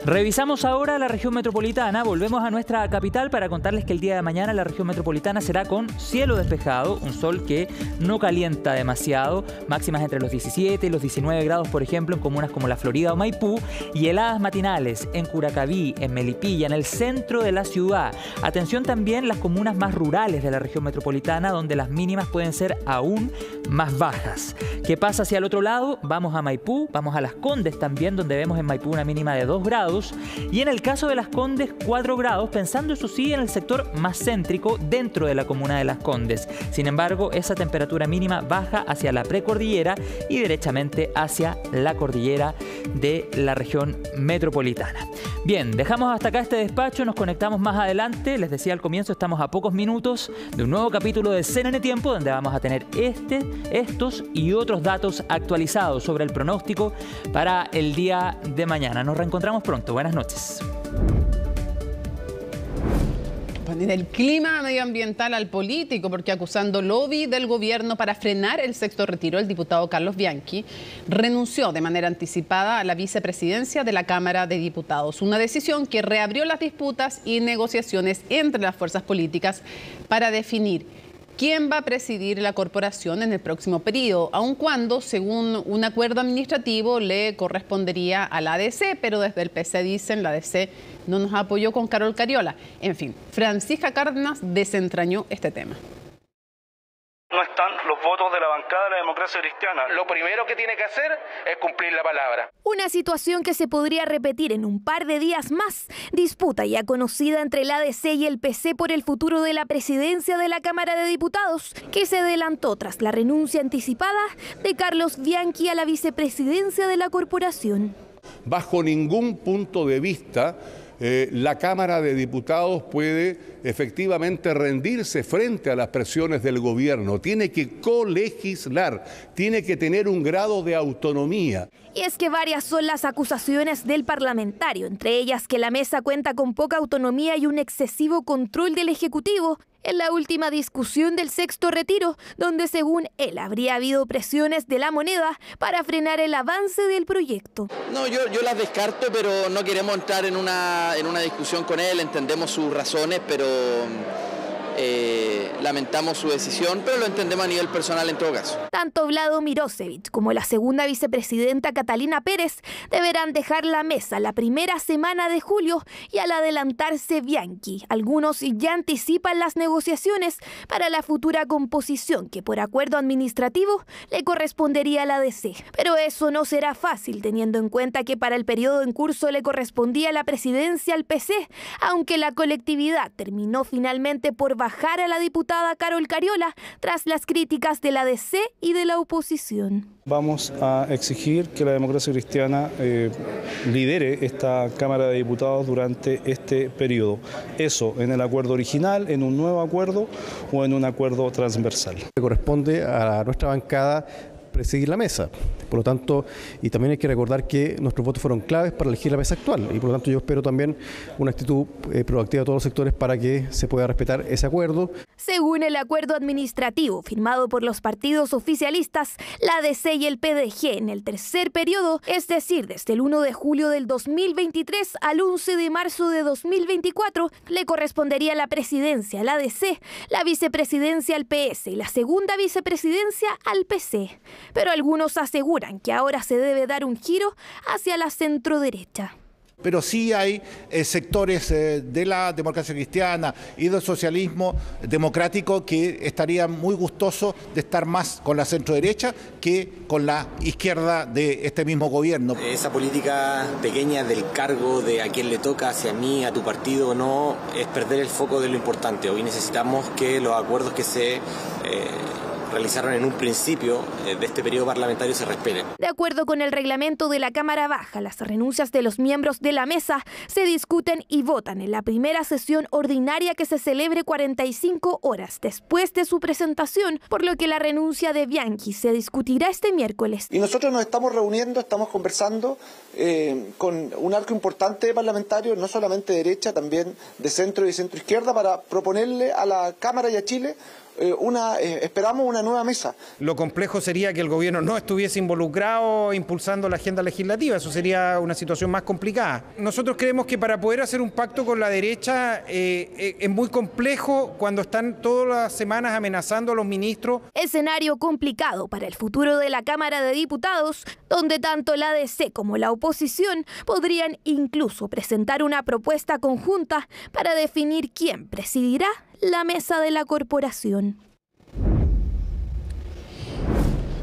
Revisamos ahora la región metropolitana, volvemos a nuestra capital para contarles que el día de mañana la región metropolitana será con cielo despejado, un sol que no calienta demasiado, máximas entre los 17 y los 19 grados, por ejemplo, en comunas como La Florida o Maipú, y heladas matinales en Curacaví, en Melipilla, en el centro de la ciudad. Atención también las comunas más rurales de la región metropolitana, donde las mínimas pueden ser aún más bajas. ¿Qué pasa hacia el otro lado? Vamos a Maipú, vamos a Las Condes también, donde vemos en Maipú una mínima de 2 grados, y en el caso de Las Condes 4 grados, pensando eso sí en el sector más céntrico dentro de la comuna de Las Condes. Sin embargo, esa temperatura mínima baja hacia la precordillera y derechamente hacia la cordillera de la región metropolitana. Bien, dejamos hasta acá este despacho, nos conectamos más adelante. Les decía al comienzo, estamos a pocos minutos de un nuevo capítulo de CNN Tiempo, donde vamos a tener estos y otros datos actualizados sobre el pronóstico para el día de mañana. Nos reencontramos pronto. Buenas noches. Del clima medioambiental al político, porque acusando lobby del gobierno para frenar el sexto retiro, el diputado Carlos Bianchi renunció de manera anticipada a la vicepresidencia de la Cámara de Diputados. Una decisión que reabrió las disputas y negociaciones entre las fuerzas políticas para definir quién va a presidir la corporación en el próximo periodo, aun cuando, según un acuerdo administrativo, le correspondería a la ADC, pero desde el PC dicen la ADC no nos apoyó con Carol Cariola. En fin, Francisca Cárdenas desentrañó este tema. No están los votos de la bancada de la democracia cristiana. Lo primero que tiene que hacer es cumplir la palabra. Una situación que se podría repetir en un par de días más. Disputa ya conocida entre el ADC y el PC por el futuro de la presidencia de la Cámara de Diputados, que se adelantó tras la renuncia anticipada de Carlos Bianchi a la vicepresidencia de la corporación. Bajo ningún punto de vista, la Cámara de Diputados puede efectivamente rendirse frente a las presiones del gobierno. Tiene que colegislar, tiene que tener un grado de autonomía. Y es que varias son las acusaciones del parlamentario, entre ellas que la mesa cuenta con poca autonomía y un excesivo control del Ejecutivo en la última discusión del sexto retiro, donde según él habría habido presiones de la moneda para frenar el avance del proyecto. No, yo las descarto, pero no queremos entrar en una discusión con él, entendemos sus razones, pero lamentamos su decisión, pero lo entendemos a nivel personal en todo caso. Tanto Vlado Mirosevic como la segunda vicepresidenta Catalina Pérez deberán dejar la mesa la primera semana de julio, y al adelantarse Bianchi, algunos ya anticipan las negociaciones para la futura composición que por acuerdo administrativo le correspondería a la ADC. Pero eso no será fácil, teniendo en cuenta que para el periodo en curso le correspondía la presidencia al PC, aunque la colectividad terminó finalmente por bajar a la diputada Carol Cariola tras las críticas de la ADC y de la oposición. Vamos a exigir que la democracia cristiana lidere esta Cámara de Diputados durante este periodo. Eso en el acuerdo original, en un nuevo acuerdo o en un acuerdo transversal. Le corresponde a nuestra bancada presidir la mesa. Por lo tanto, y también hay que recordar que nuestros votos fueron claves para elegir la mesa actual, y por lo tanto yo espero también una actitud proactiva de todos los sectores para que se pueda respetar ese acuerdo. Según el acuerdo administrativo firmado por los partidos oficialistas, la ADC y el PDG en el tercer periodo, es decir, desde el 1 de julio del 2023 al 11 de marzo de 2024, le correspondería la presidencia al ADC, la vicepresidencia al PS y la segunda vicepresidencia al PC. Pero algunos aseguran que ahora se debe dar un giro hacia la centroderecha. Pero sí hay sectores de la democracia cristiana y del socialismo democrático que estarían muy gustosos de estar más con la centroderecha que con la izquierda de este mismo gobierno. Esa política pequeña del cargo de a quién le toca, hacia mí, a tu partido, no es perder el foco de lo importante. Hoy necesitamos que los acuerdos que se realizaron en un principio de este periodo parlamentario se respeten. De acuerdo con el reglamento de la Cámara Baja, las renuncias de los miembros de la mesa se discuten y votan en la primera sesión ordinaria que se celebre 45 horas después de su presentación, por lo que la renuncia de Bianchi se discutirá este miércoles. Y nosotros nos estamos reuniendo, estamos conversando con un arco importante de parlamentarios, no solamente de derecha, también de centro y centro izquierda, para proponerle a la Cámara y a Chile esperamos una nueva mesa. Lo complejo sería que el gobierno no estuviese involucrado impulsando la agenda legislativa, eso sería una situación más complicada. Nosotros creemos que para poder hacer un pacto con la derecha es muy complejo cuando están todas las semanas amenazando a los ministros. Escenario complicado para el futuro de la Cámara de Diputados, donde tanto la ADC como la oposición podrían incluso presentar una propuesta conjunta para definir quién presidirá la mesa de la corporación.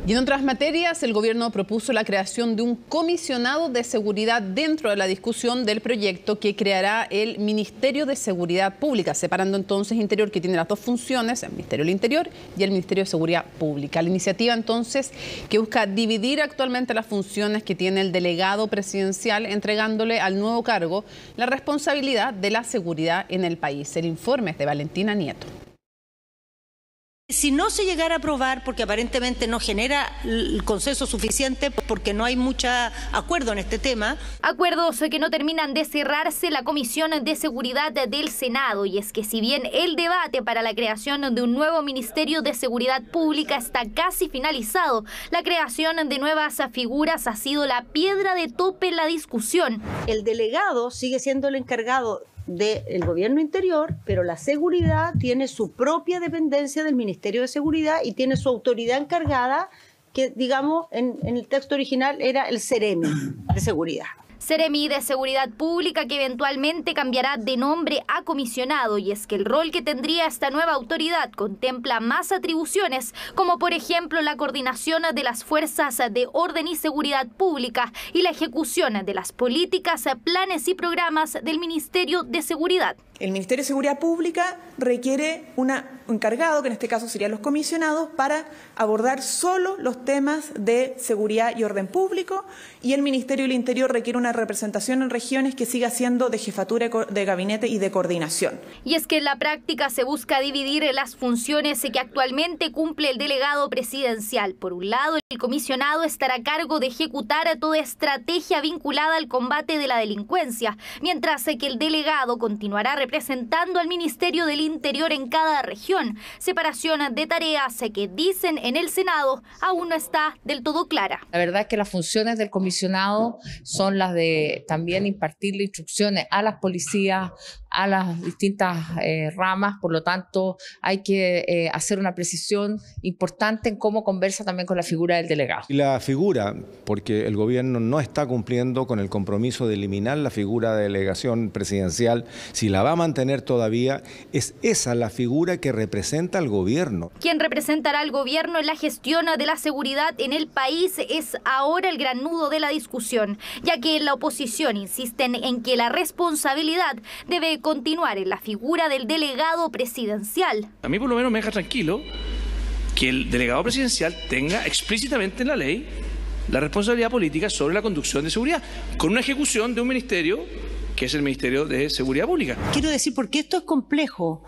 Y en otras materias, el gobierno propuso la creación de un comisionado de seguridad dentro de la discusión del proyecto que creará el Ministerio de Seguridad Pública, separando entonces Interior, que tiene las dos funciones, el Ministerio del Interior y el Ministerio de Seguridad Pública. La iniciativa entonces que busca dividir actualmente las funciones que tiene el delegado presidencial, entregándole al nuevo cargo la responsabilidad de la seguridad en el país. El informe es de Valentina Nieto. Si no se llegara a aprobar, porque aparentemente no genera el consenso suficiente, porque no hay mucho acuerdo en este tema. Acuerdos que no terminan de cerrarse la Comisión de Seguridad del Senado. Y es que si bien el debate para la creación de un nuevo Ministerio de Seguridad Pública está casi finalizado, la creación de nuevas figuras ha sido la piedra de tope en la discusión. El delegado sigue siendo el encargado del gobierno interior, pero la seguridad tiene su propia dependencia del Ministerio de Seguridad y tiene su autoridad encargada, que digamos en el texto original era el Ceremi de Seguridad. Ceremi de Seguridad Pública, que eventualmente cambiará de nombre a comisionado, y es que el rol que tendría esta nueva autoridad contempla más atribuciones, como por ejemplo la coordinación de las fuerzas de orden y seguridad pública y la ejecución de las políticas, planes y programas del Ministerio de Seguridad. El Ministerio de Seguridad Pública requiere un encargado, que en este caso serían los comisionados, para abordar solo los temas de seguridad y orden público, y el Ministerio del Interior requiere una representación en regiones que siga siendo de jefatura de gabinete y de coordinación. Y es que en la práctica se busca dividir las funciones que actualmente cumple el delegado presidencial. Por un lado, el comisionado estará a cargo de ejecutar toda estrategia vinculada al combate de la delincuencia, mientras que el delegado continuará representando al Ministerio del Interior en cada región. Separación de tareas que dicen en el Senado aún no está del todo clara. La verdad es que las funciones del comisionado son las de también impartirle instrucciones a las policías, a las distintas ramas, por lo tanto hay que hacer una precisión importante en cómo conversa también con la figura del delegado. Y la figura, porque el gobierno no está cumpliendo con el compromiso de eliminar la figura de delegación presidencial, si la va a mantener todavía, es esa la figura que representa al gobierno. Quien representará al gobierno en la gestión de la seguridad en el país es ahora el gran nudo de la discusión, ya que la oposición insisten en que la responsabilidad debe continuar en la figura del delegado presidencial. A mí por lo menos me deja tranquilo que el delegado presidencial tenga explícitamente en la ley la responsabilidad política sobre la conducción de seguridad, con una ejecución de un ministerio que es el Ministerio de Seguridad Pública. Quiero decir, porque esto es complejo,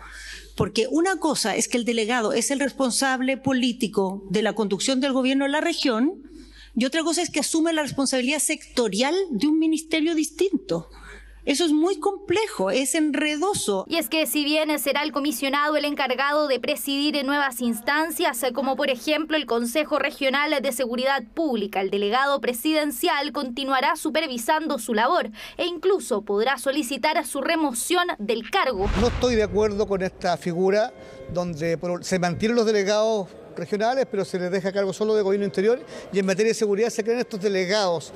porque una cosa es que el delegado es el responsable político de la conducción del gobierno en la región y otra cosa es que asume la responsabilidad sectorial de un ministerio distinto. Eso es muy complejo, es enredoso. Y es que si bien será el comisionado el encargado de presidir en nuevas instancias, como por ejemplo el Consejo Regional de Seguridad Pública, el delegado presidencial continuará supervisando su labor e incluso podrá solicitar su remoción del cargo. No estoy de acuerdo con esta figura donde se mantienen los delegados regionales, pero se les deja cargo solo de gobierno interior y en materia de seguridad se crean estos delegados.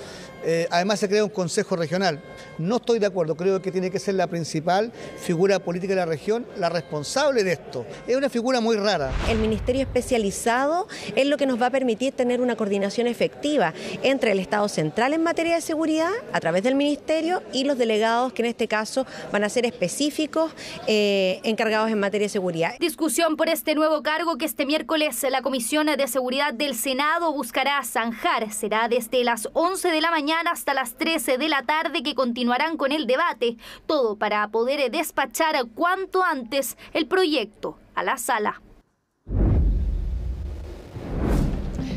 Además se crea un consejo regional. No estoy de acuerdo, creo que tiene que ser la principal figura política de la región la responsable de esto. Es una figura muy rara. El ministerio especializado es lo que nos va a permitir tener una coordinación efectiva entre el Estado central en materia de seguridad, a través del ministerio, y los delegados que en este caso van a ser específicos encargados en materia de seguridad. Discusión por este nuevo cargo que este miércoles la Comisión de Seguridad del Senado buscará zanjar. Será desde las 11 de la mañana hasta las 13 de la tarde que continuarán con el debate. Todo para poder despachar cuanto antes el proyecto a la sala.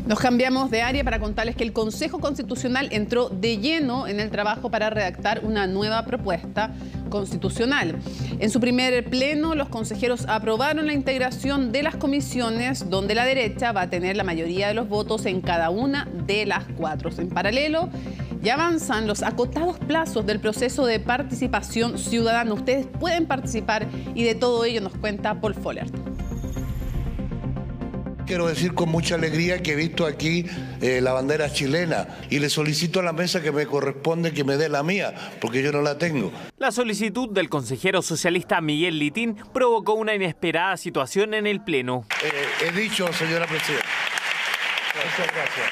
Nos cambiamos de área para contarles que el Consejo Constitucional entró de lleno en el trabajo para redactar una nueva propuesta constitucional. En su primer pleno, los consejeros aprobaron la integración de las comisiones, donde la derecha va a tener la mayoría de los votos en cada una de las 4. En paralelo, ya avanzan los acotados plazos del proceso de participación ciudadana. Ustedes pueden participar y de todo ello nos cuenta Paul Follert. Quiero decir con mucha alegría que he visto aquí la bandera chilena y le solicito a la mesa que me corresponde que me dé la mía, porque yo no la tengo. La solicitud del consejero socialista Miguel Litín provocó una inesperada situación en el Pleno. He dicho, señora presidenta. Muchas gracias.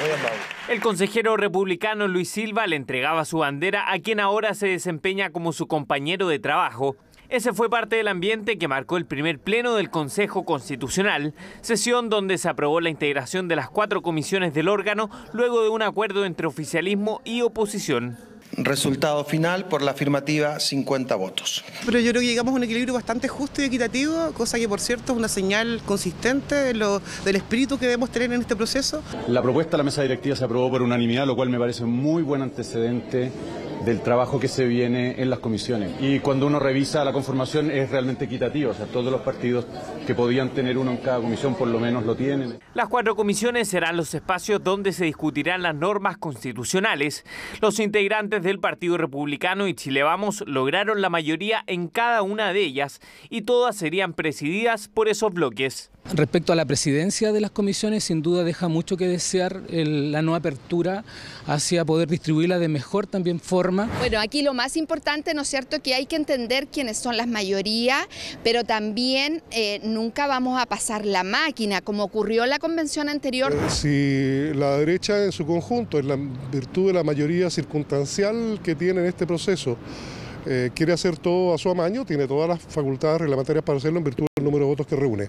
Muy amable. El consejero republicano Luis Silva le entregaba su bandera a quien ahora se desempeña como su compañero de trabajo. Ese fue parte del ambiente que marcó el primer pleno del Consejo Constitucional, sesión donde se aprobó la integración de las 4 comisiones del órgano luego de un acuerdo entre oficialismo y oposición. Resultado final por la afirmativa 50 votos. Pero yo creo que llegamos a un equilibrio bastante justo y equitativo, cosa que por cierto es una señal consistente del espíritu que debemos tener en este proceso. La propuesta de la mesa directiva se aprobó por unanimidad, lo cual me parece un muy buen antecedente del trabajo que se viene en las comisiones. Y cuando uno revisa la conformación es realmente equitativo, o sea, todos los partidos que podían tener uno en cada comisión por lo menos lo tienen. Las 4 comisiones serán los espacios donde se discutirán las normas constitucionales. Los integrantes del Partido Republicano y Chile Vamos lograron la mayoría en cada una de ellas y todas serían presididas por esos bloques. Respecto a la presidencia de las comisiones, sin duda deja mucho que desear la nueva apertura hacia poder distribuirla de mejor también forma. Bueno, aquí lo más importante, ¿no es cierto?, que hay que entender quiénes son las mayorías, pero también nunca vamos a pasar la máquina, como ocurrió en la convención anterior. Si la derecha en su conjunto, en la virtud de la mayoría circunstancial que tiene en este proceso, quiere hacer todo a su amaño, tiene todas las facultades reglamentarias para hacerlo en virtud del número de votos que reúne.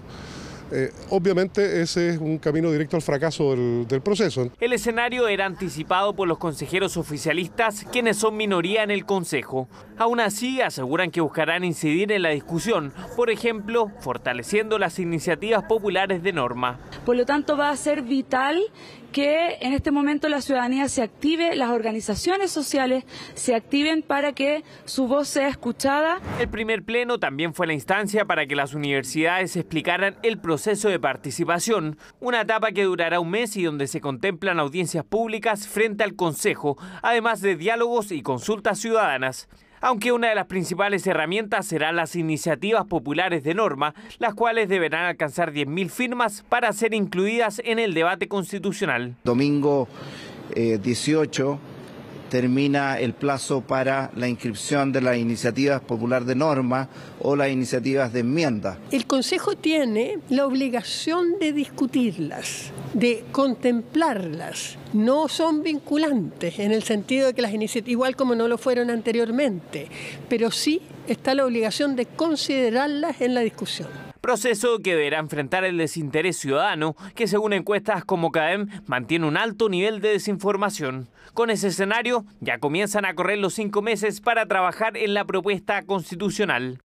Obviamente ese es un camino directo al fracaso del proceso. El escenario era anticipado por los consejeros oficialistas, quienes son minoría en el Consejo. Aún así, aseguran que buscarán incidir en la discusión, por ejemplo, fortaleciendo las iniciativas populares de norma. Por lo tanto, va a ser vital que en este momento la ciudadanía se active, las organizaciones sociales se activen para que su voz sea escuchada. El primer pleno también fue la instancia para que las universidades explicaran el proceso de participación, una etapa que durará un mes y donde se contemplan audiencias públicas frente al Consejo, además de diálogos y consultas ciudadanas. Aunque una de las principales herramientas serán las iniciativas populares de norma, las cuales deberán alcanzar 10.000 firmas para ser incluidas en el debate constitucional. Domingo 18 termina el plazo para la inscripción de las iniciativas populares de norma o las iniciativas de enmienda. El Consejo tiene la obligación de discutirlas, de contemplarlas. No son vinculantes en el sentido de que las iniciativas, igual como no lo fueron anteriormente, pero sí está la obligación de considerarlas en la discusión. Proceso que deberá enfrentar el desinterés ciudadano, que según encuestas como CADEM mantiene un alto nivel de desinformación. Con ese escenario, ya comienzan a correr los 5 meses para trabajar en la propuesta constitucional.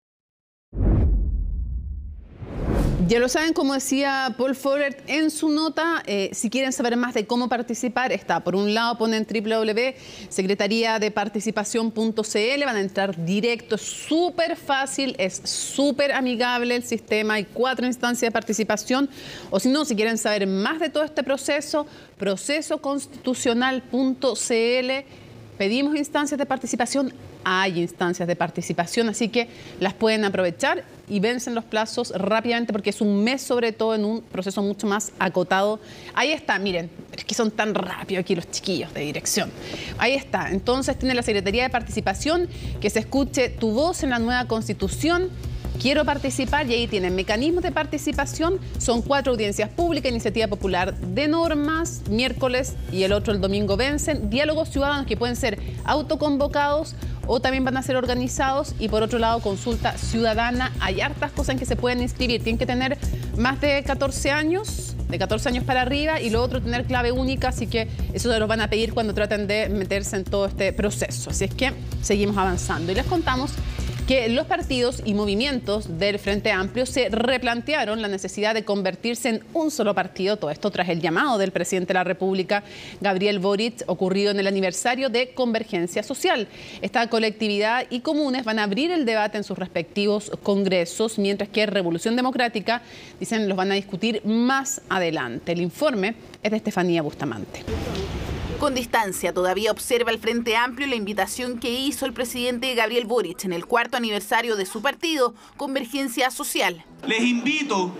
Ya lo saben, como decía Paul Forert en su nota, si quieren saber más de cómo participar, está por un lado, ponen www.secretariadeparticipación.cl, van a entrar directo, es súper fácil, es súper amigable el sistema, hay 4 instancias de participación, o si no, si quieren saber más de todo este proceso, procesoconstitucional.cl, pedimos instancias de participación, hay instancias de participación, así que las pueden aprovechar y vencen los plazos rápidamente porque es un mes sobre todo en un proceso mucho más acotado. Ahí está, miren, es que son tan rápidos aquí los chiquillos de dirección. Ahí está, entonces tiene la Secretaría de Participación, que se escuche tu voz en la nueva Constitución. Quiero participar y ahí tienen mecanismos de participación. Son 4 audiencias públicas, iniciativa popular de normas, miércoles y el otro el domingo vencen. Diálogos ciudadanos que pueden ser autoconvocados o también van a ser organizados. Y por otro lado, consulta ciudadana. Hay hartas cosas en que se pueden inscribir. Tienen que tener más de 14 años, de 14 años para arriba, y lo otro tener clave única. Así que eso se los van a pedir cuando traten de meterse en todo este proceso. Así es que seguimos avanzando. Y les contamos que los partidos y movimientos del Frente Amplio se replantearon la necesidad de convertirse en un solo partido, todo esto tras el llamado del presidente de la República, Gabriel Boric, ocurrido en el aniversario de Convergencia Social. Esta colectividad y comunes van a abrir el debate en sus respectivos congresos, mientras que Revolución Democrática, dicen, los van a discutir más adelante. El informe es de Estefanía Bustamante. Con distancia, todavía observa el Frente Amplio la invitación que hizo el presidente Gabriel Boric en el 4º aniversario de su partido, Convergencia Social. Les invito,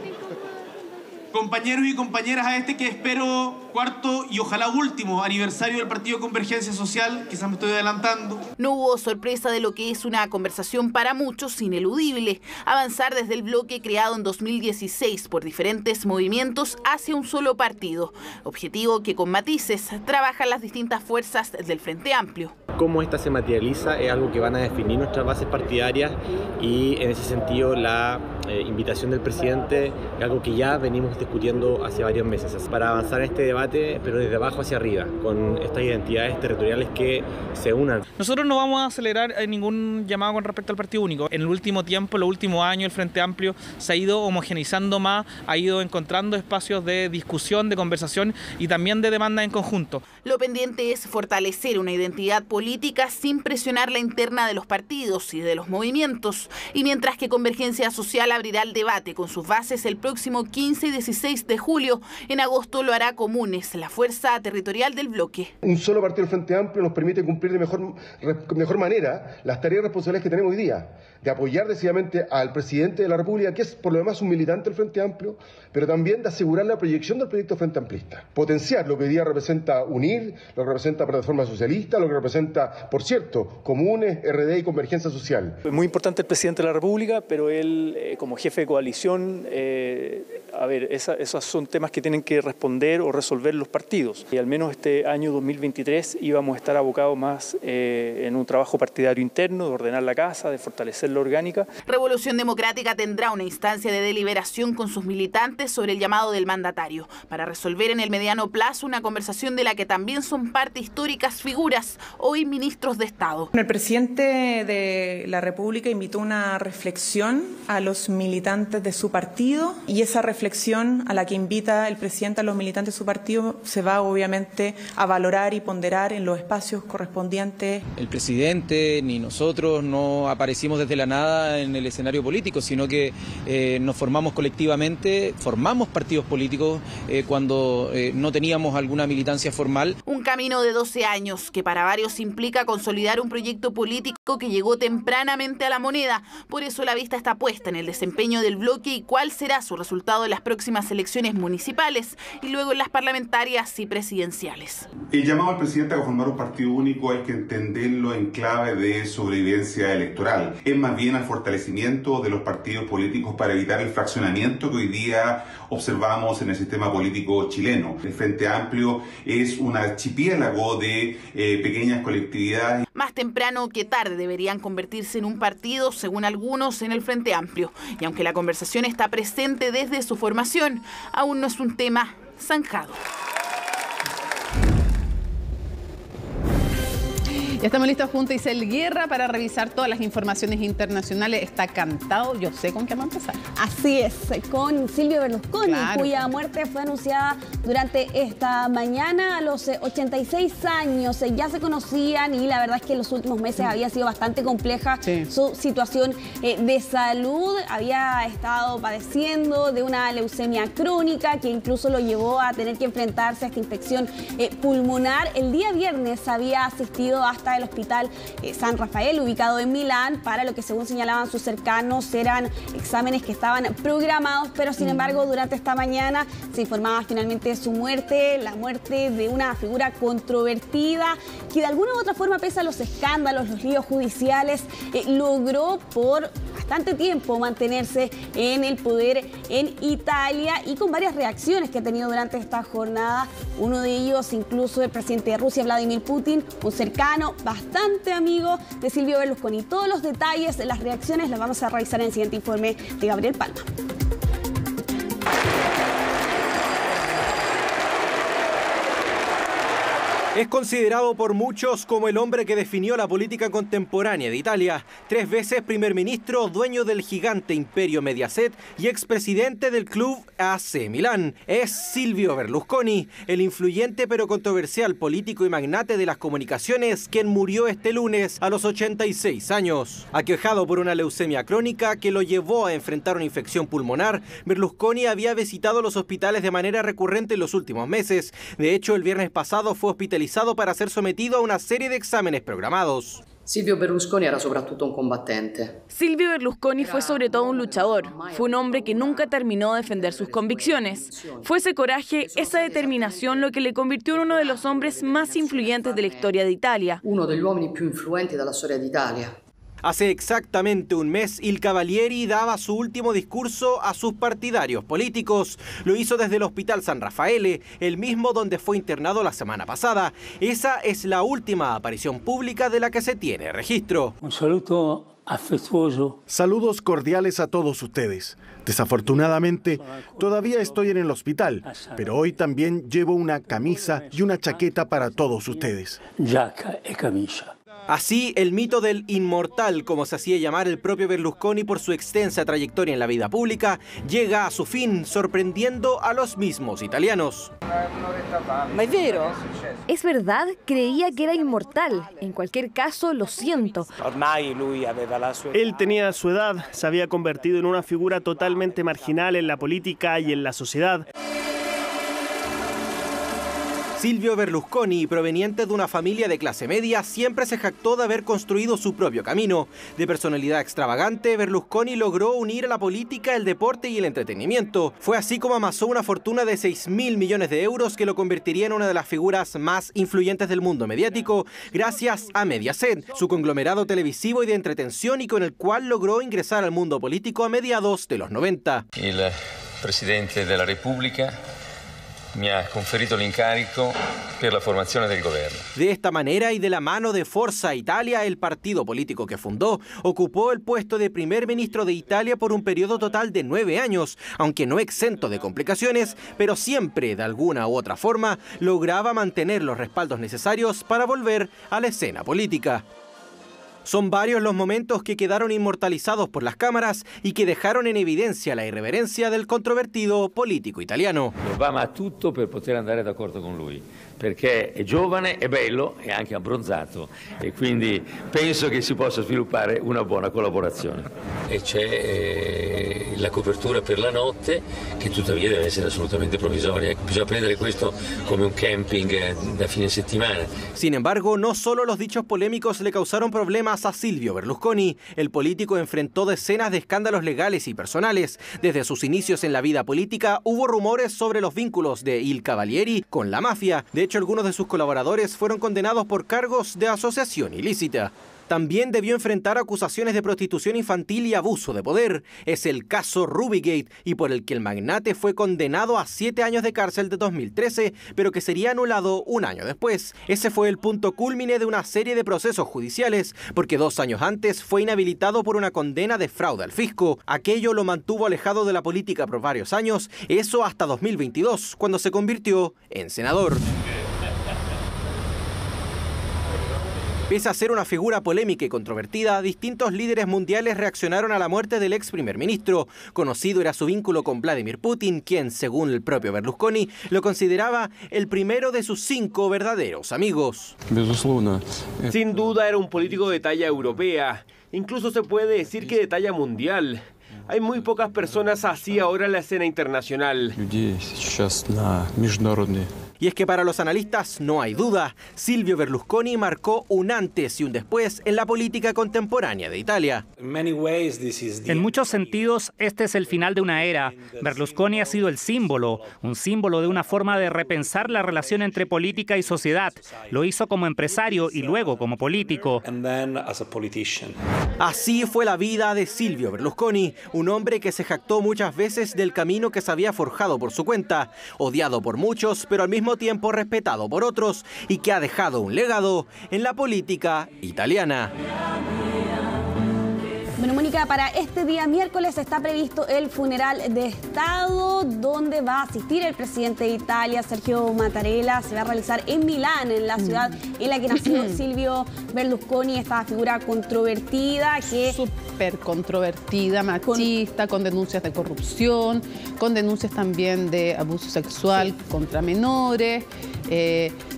compañeros y compañeras, a este que espero 4º y ojalá último aniversario del partido Convergencia Social, quizás me estoy adelantando. No hubo sorpresa de lo que es una conversación para muchos ineludible. Avanzar desde el bloque creado en 2016 por diferentes movimientos hacia un solo partido. Objetivo que con matices trabajan las distintas fuerzas del Frente Amplio. Cómo esta se materializa es algo que van a definir nuestras bases partidarias y en ese sentido la invitación del presidente es algo que ya venimos discutiendo hace varios meses para avanzar en este debate, pero desde abajo hacia arriba, con estas identidades territoriales que se unan. Nosotros no vamos a acelerar ningún llamado con respecto al partido único. En el último tiempo, los últimos años, el Frente Amplio se ha ido homogeneizando más, ha ido encontrando espacios de discusión, de conversación y también de demanda en conjunto. Lo pendiente es fortalecer una identidad política sin presionar la interna de los partidos y de los movimientos. Y mientras que Convergencia Social abrirá el debate con sus bases el próximo 15 y 16 de julio, en agosto lo hará Comunes, la fuerza territorial del bloque. Un solo partido del Frente Amplio nos permite cumplir de mejor manera las tareas y responsabilidades que tenemos hoy día, de apoyar decididamente al presidente de la República, que es por lo demás un militante del Frente Amplio, pero también de asegurar la proyección del proyecto Frente Amplista. Potenciar lo que hoy día representa UNIR, lo que representa Plataforma Socialista, lo que representa, por cierto, Comunes, RD y Convergencia Social. Es muy importante el presidente de la República, pero él como jefe de coalición, esos son temas que tienen que responder o resolver los partidos. Y al menos este año 2023 íbamos a estar abocados más en un trabajo partidario interno, de ordenar la casa, de fortalecer la orgánica. Revolución Democrática tendrá una instancia de deliberación con sus militantes sobre el llamado del mandatario, para resolver en el mediano plazo una conversación de la que también son parte históricas figuras, hoy ministros de Estado. El presidente de la República invitó una reflexión a los militantes de su partido, y esa reflexión a la que invita el presidente a los militantes de su partido se va obviamente a valorar y ponderar en los espacios correspondientes. El presidente ni nosotros no aparecimos desde la nada en el escenario político, sino que nos formamos colectivamente, formamos partidos políticos cuando no teníamos alguna militancia formal. Un camino de 12 años que para varios implica consolidar un proyecto político que llegó tempranamente a la moneda. Por eso la vista está puesta en el desempeño del bloque y cuál será su resultado en las próximas elecciones municipales y luego en las parlamentarias y presidenciales. El llamado al presidente a conformar un partido único hay que entenderlo en clave de sobrevivencia electoral. Es más bien al fortalecimiento de los partidos políticos para evitar el fraccionamiento que hoy día observamos en el sistema político chileno. El Frente Amplio es un archipiélago de pequeñas colectividades. Más temprano que tarde deberían convertirse en un partido, según algunos, en el Frente Amplio. Y aunque la conversación está presente desde su formación, aún no es un tema zanjado. Y Estamos listos junto a Isel Guerra para revisar todas las informaciones internacionales. Está cantado, yo sé con qué vamos a empezar. Así es, con Silvio Berlusconi, Claro. cuya muerte fue anunciada durante esta mañana a los 86 años. Ya se conocían y la verdad es que en los últimos meses había sido bastante compleja su situación de salud. Había estado padeciendo de una leucemia crónica que incluso lo llevó a tener que enfrentarse a esta infección pulmonar. El día viernes había asistido hasta el hospital San Rafael, ubicado en Milán, para lo que según señalaban sus cercanos eran exámenes que estaban programados, pero sin embargo durante esta mañana se informaba finalmente de su muerte, la muerte de una figura controvertida que de alguna u otra forma, pese a los escándalos, los líos judiciales, logró por bastante tiempo mantenerse en el poder en Italia y con varias reacciones que ha tenido durante esta jornada. Uno de ellos incluso el presidente de Rusia, Vladimir Putin, un cercano, bastante amigo de Silvio Berlusconi. Todos los detalles de las reacciones los vamos a revisar en el siguiente informe de Gabriel Palma. Es considerado por muchos como el hombre que definió la política contemporánea de Italia. 3 veces primer ministro, dueño del gigante imperio Mediaset y expresidente del club AC Milán. Es Silvio Berlusconi, el influyente pero controversial político y magnate de las comunicaciones, quien murió este lunes a los 86 años. Aquejado por una leucemia crónica que lo llevó a enfrentar una infección pulmonar, Berlusconi había visitado los hospitales de manera recurrente en los últimos meses. De hecho, el viernes pasado fue hospitalizado para ser sometido a una serie de exámenes programados. Silvio Berlusconi era soprattutto un combattente. Silvio Berlusconi fue sobre todo un luchador. Fue un hombre que nunca terminó de defender sus convicciones. Fue ese coraje, esa determinación lo que le convirtió en uno de los hombres más influyentes de la historia de Italia. Uno degli uomini più influenti della storia d'Italia. Hace exactamente un mes, Il Cavalieri daba su último discurso a sus partidarios políticos. Lo hizo desde el Hospital San Rafael, el mismo donde fue internado la semana pasada. Esa es la última aparición pública de la que se tiene registro. Un saludo afectuoso. Saludos cordiales a todos ustedes. Desafortunadamente, todavía estoy en el hospital, pero hoy también llevo una camisa y una chaqueta para todos ustedes. Giacca e camicia. Así, el mito del inmortal, como se hacía llamar el propio Berlusconi por su extensa trayectoria en la vida pública, llega a su fin, sorprendiendo a los mismos italianos. ¿Es verdad? Creía que era inmortal. En cualquier caso, lo siento. Él tenía su edad, se había convertido en una figura totalmente marginal en la política y en la sociedad. Silvio Berlusconi, proveniente de una familia de clase media, siempre se jactó de haber construido su propio camino. De personalidad extravagante, Berlusconi logró unir a la política, el deporte y el entretenimiento. Fue así como amasó una fortuna de 6.000 millones de euros que lo convertiría en una de las figuras más influyentes del mundo mediático, gracias a Mediaset, su conglomerado televisivo y de entretención, y con el cual logró ingresar al mundo político a mediados de los 90. El presidente de la República mi ha conferito l'incarico per la formazione del governo. De esta manera y de la mano de Forza Italia, el partido político que fundó, ocupó el puesto de primer ministro de Italia por un periodo total de 9 años, aunque no exento de complicaciones, pero siempre, de alguna u otra forma, lograba mantener los respaldos necesarios para volver a la escena política. Son varios los momentos que quedaron inmortalizados por las cámaras y que dejaron en evidencia la irreverencia del controvertido político italiano. Va a tutto per poter andare d'accordo con lui, perché è giovane, è bello e anche abbronzato, e quindi penso che si possa sviluppare una buona collaborazione. E c'è la copertura per la notte, che tuttavia deve essere assolutamente provvisoria. Bisogna prendere questo come un camping da fine settimana. Sin embargo, no solo los dichos polémicos le causaron problemas a Silvio Berlusconi. El político enfrentó decenas de escándalos legales y personales. Desde sus inicios en la vida política hubo rumores sobre los vínculos de Il Cavalieri con la mafia. De hecho, algunos de sus colaboradores fueron condenados por cargos de asociación ilícita. También debió enfrentar acusaciones de prostitución infantil y abuso de poder. Es el caso Rubygate, y por el que el magnate fue condenado a 7 años de cárcel de 2013, pero que sería anulado un año después. Ese fue el punto cúlmine de una serie de procesos judiciales, porque 2 años antes fue inhabilitado por una condena de fraude al fisco. Aquello lo mantuvo alejado de la política por varios años, eso hasta 2022, cuando se convirtió en senador. Pese a ser una figura polémica y controvertida, distintos líderes mundiales reaccionaron a la muerte del ex primer ministro. Conocido era su vínculo con Vladimir Putin, quien, según el propio Berlusconi, lo consideraba el primero de sus 5 verdaderos amigos. Sin duda era un político de talla europea, incluso se puede decir que de talla mundial. Hay muy pocas personas así ahora en la escena internacional. Y es que para los analistas no hay duda, Silvio Berlusconi marcó un antes y un después en la política contemporánea de Italia. En muchos sentidos, este es el final de una era. Berlusconi ha sido el símbolo, un símbolo de una forma de repensar la relación entre política y sociedad. Lo hizo como empresario y luego como político. Así fue la vida de Silvio Berlusconi, un hombre que se jactó muchas veces del camino que se había forjado por su cuenta, odiado por muchos, pero al mismo tiempo respetado por otros, y que ha dejado un legado en la política italiana. Bueno, Mónica, para este día miércoles está previsto el funeral de Estado, donde va a asistir el presidente de Italia, Sergio Mattarella. Se va a realizar en Milán, en la ciudad en la que nació Silvio Berlusconi, esta figura controvertida que... Súper controvertida, machista, con denuncias de corrupción, con denuncias también de abuso sexual contra menores,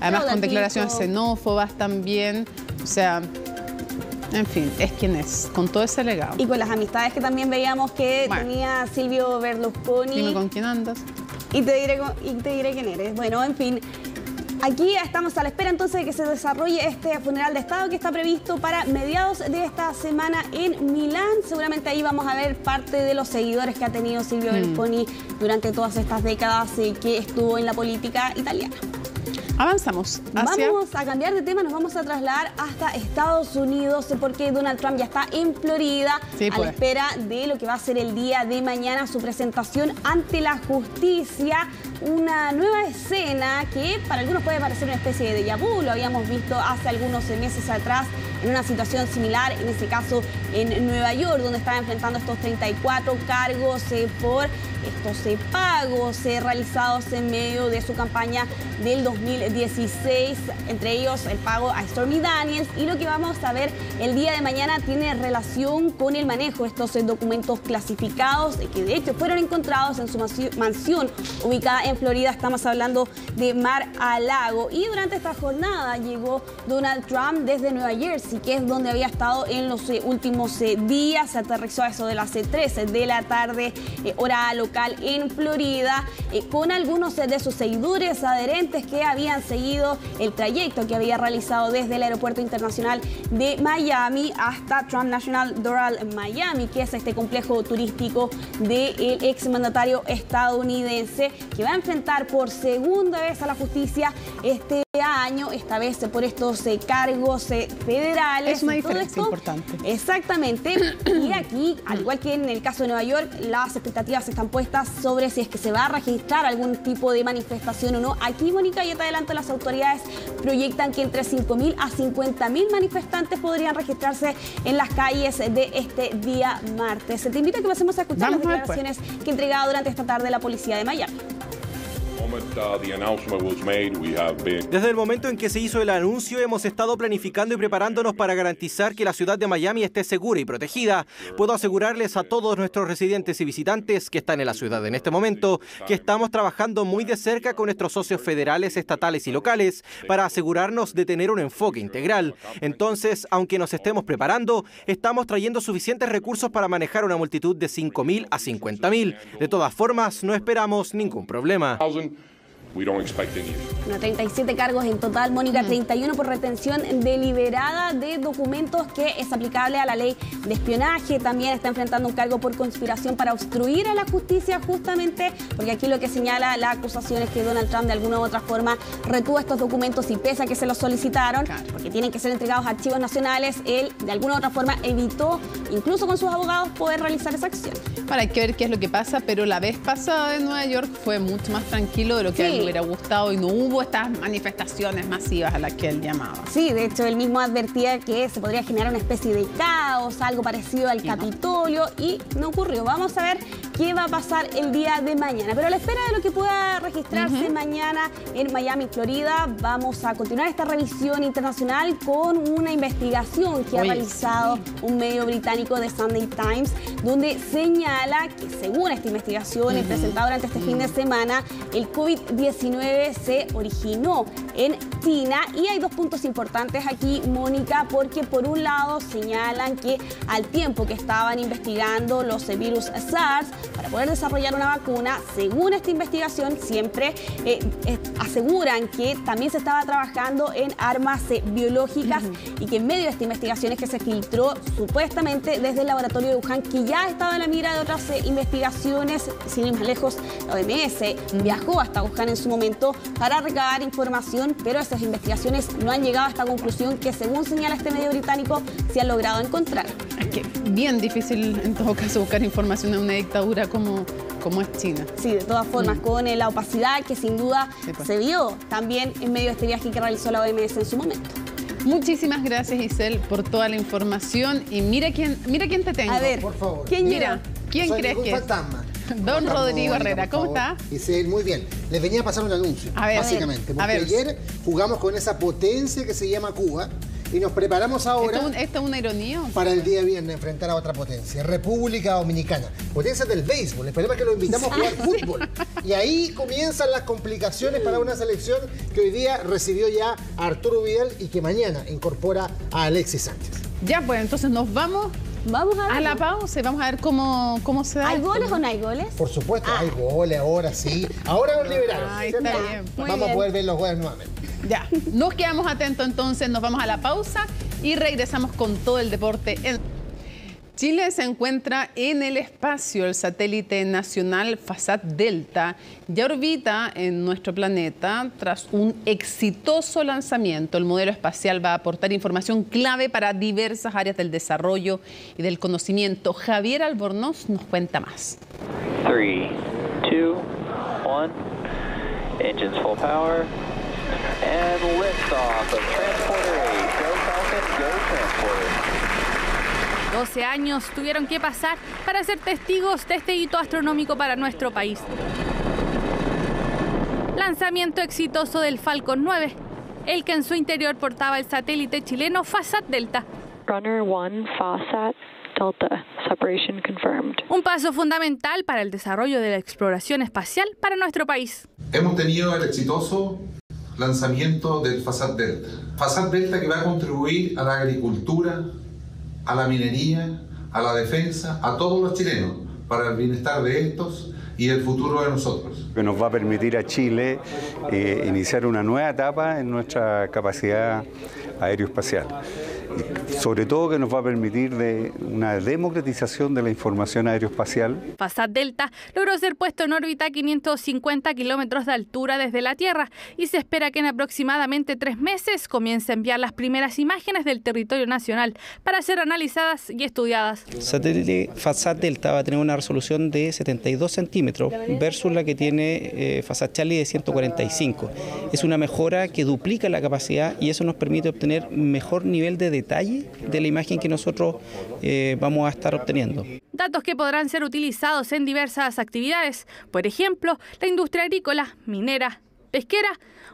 además con declaraciones xenófobas también, o sea... En fin, es quien es, con todo ese legado. Y con las amistades que también veíamos que tenía Silvio Berlusconi. Dime con quién andas. Y te diré quién eres. Bueno, en fin, aquí estamos a la espera entonces de que se desarrolle este funeral de Estado que está previsto para mediados de esta semana en Milán. Seguramente ahí vamos a ver parte de los seguidores que ha tenido Silvio Berlusconi durante todas estas décadas que estuvo en la política italiana. Avanzamos. Vamos a cambiar de tema, nos vamos a trasladar hasta Estados Unidos porque Donald Trump ya está en Florida a la espera de lo que va a ser el día de mañana, su presentación ante la justicia. Una nueva escena que para algunos puede parecer una especie de déjà vu, lo habíamos visto hace algunos meses atrás en una situación similar, en este caso en Nueva York, donde estaba enfrentando estos 34 cargos por estos pagos realizados en medio de su campaña del 2016, entre ellos el pago a Stormy Daniels. Y lo que vamos a ver el día de mañana tiene relación con el manejo de estos documentos clasificados que de hecho fueron encontrados en su mansión ubicada en Florida. Estamos hablando de Mar-a-Lago. Y durante esta jornada llegó Donald Trump desde Nueva Jersey, que es donde había estado en los últimos días. Se aterrizó a eso de las 13 de la tarde, hora local en Florida, con algunos de sus seguidores adherentes que habían seguido el trayecto que había realizado desde el Aeropuerto Internacional de Miami hasta Trump National Doral Miami, que es este complejo turístico del exmandatario estadounidense, que va a enfrentar por segunda vez a la justicia este año, esta vez por estos cargos federales. Es una diferencia importante. Exactamente. Y aquí, al igual que en el caso de Nueva York, las expectativas están puestas sobre si es que se va a registrar algún tipo de manifestación o no. Aquí, Mónica, y adelante las autoridades proyectan que entre 5.000 a 50.000 manifestantes podrían registrarse en las calles de este día martes. Te invito a que pasemos a escuchar las declaraciones que ha entregado durante esta tarde la policía de Miami. Desde el momento en que se hizo el anuncio, hemos estado planificando y preparándonos para garantizar que la ciudad de Miami esté segura y protegida. Puedo asegurarles a todos nuestros residentes y visitantes que están en la ciudad en este momento que estamos trabajando muy de cerca con nuestros socios federales, estatales y locales para asegurarnos de tener un enfoque integral. Entonces, aunque nos estemos preparando, estamos trayendo suficientes recursos para manejar una multitud de 5.000 a 50.000. De todas formas, no esperamos ningún problema. 37 cargos en total, Mónica, 31 por retención deliberada de documentos, que es aplicable a la ley de espionaje. También está enfrentando un cargo por conspiración para obstruir a la justicia, justamente porque aquí lo que señala la acusación es que Donald Trump de alguna u otra forma retuvo estos documentos y pese a que se los solicitaron, porque tienen que ser entregados a archivos nacionales, él de alguna u otra forma evitó, incluso con sus abogados, poder realizar esa acción. Ahora hay que ver qué es lo que pasa, pero la vez pasada en Nueva York fue mucho más tranquilo de lo que a él le hubiera gustado y no hubo estas manifestaciones masivas a las que él llamaba. Sí, de hecho él mismo advertía que se podría generar una especie de caos, algo parecido al Capitolio, y no ocurrió. Vamos a ver qué va a pasar el día de mañana. Pero a la espera de lo que pueda registrarse mañana en Miami, Florida, vamos a continuar esta revisión internacional con una investigación que ha realizado un medio británico de Sunday Times, donde señala que según esta investigación presentada durante este fin de semana, el COVID-19 se originó en China. Y hay dos puntos importantes aquí, Mónica, porque por un lado señalan que al tiempo que estaban investigando los virus SARS para poder desarrollar una vacuna, según esta investigación siempre aseguran que también se estaba trabajando en armas biológicas y que en medio de esta investigación es que se filtró supuestamente desde el laboratorio de Wuhan, que ya estaba en la mira de otras investigaciones. Sin ir más lejos, la OMS viajó hasta Wuhan en su momento para recabar información, pero esas investigaciones no han llegado a esta conclusión que, según señala este medio británico, se ha logrado encontrar. Es que bien difícil en todo caso buscar información en una dictadura como es China. Sí, de todas formas, con la opacidad que sin duda se vio también en medio de este viaje que realizó la OMS en su momento. Muchísimas gracias, Giselle, por toda la información. Y mira quién te tengo. A ver, por favor. ¿Quién mira? ¿Quién crees que es? Fantasma. Don Rodrigo Herrera, ¿cómo está? Giselle, muy bien. Les venía a pasar un anuncio, básicamente. Porque ayer jugamos con esa potencia que se llama Cuba y nos preparamos ahora... ¿Esto es una ironía? Para el día viernes enfrentar a otra potencia, República Dominicana. Potencia del béisbol. El problema es que lo invitamos a jugar fútbol. Y ahí comienzan las complicaciones para una selección que hoy día recibió ya a Arturo Vidal y que mañana incorpora a Alexis Sánchez. Ya, pues entonces nos vamos a la pausa y vamos a ver cómo se da. ¿Hay goles o no hay goles? Por supuesto, hay goles, ahora sí. Ahora nos liberaron. Está bien. Vamos a poder ver los goles nuevamente. Ya, nos quedamos atentos entonces, nos vamos a la pausa y regresamos con todo el deporte. Chile se encuentra en el espacio. El satélite nacional Fasat Delta ya orbita en nuestro planeta tras un exitoso lanzamiento. El modelo espacial va a aportar información clave para diversas áreas del desarrollo y del conocimiento. Javier Albornoz nos cuenta más. 3, 2, 1, engines full power. And liftoff of Transporter 8. Go Falcon, go Transporter. 12 años tuvieron que pasar para ser testigos de este hito astronómico para nuestro país. Lanzamiento exitoso del Falcon 9, el que en su interior portaba el satélite chileno Fasat Delta. Runner 1 Fasat Delta, separation confirmed. Un paso fundamental para el desarrollo de la exploración espacial para nuestro país. Hemos tenido el exitoso lanzamiento del Fasat Delta. Fasat Delta que va a contribuir a la agricultura, a la minería, a la defensa, a todos los chilenos, para el bienestar de estos y el futuro de nosotros. Que nos va a permitir a Chile iniciar una nueva etapa en nuestra capacidad aeroespacial. Sobre todo que nos va a permitir una democratización de la información aeroespacial. Fasat Delta logró ser puesto en órbita a 550 kilómetros de altura desde la Tierra y se espera que en aproximadamente 3 meses comience a enviar las primeras imágenes del territorio nacional para ser analizadas y estudiadas. El satélite Fasat Delta va a tener una resolución de 72 centímetros versus la que tiene Fasat Charlie de 145. Es una mejora que duplica la capacidad y eso nos permite obtener mejor nivel de detalle de la imagen que nosotros vamos a estar obteniendo. Datos que podrán ser utilizados en diversas actividades, por ejemplo, la industria agrícola, minera, pesquera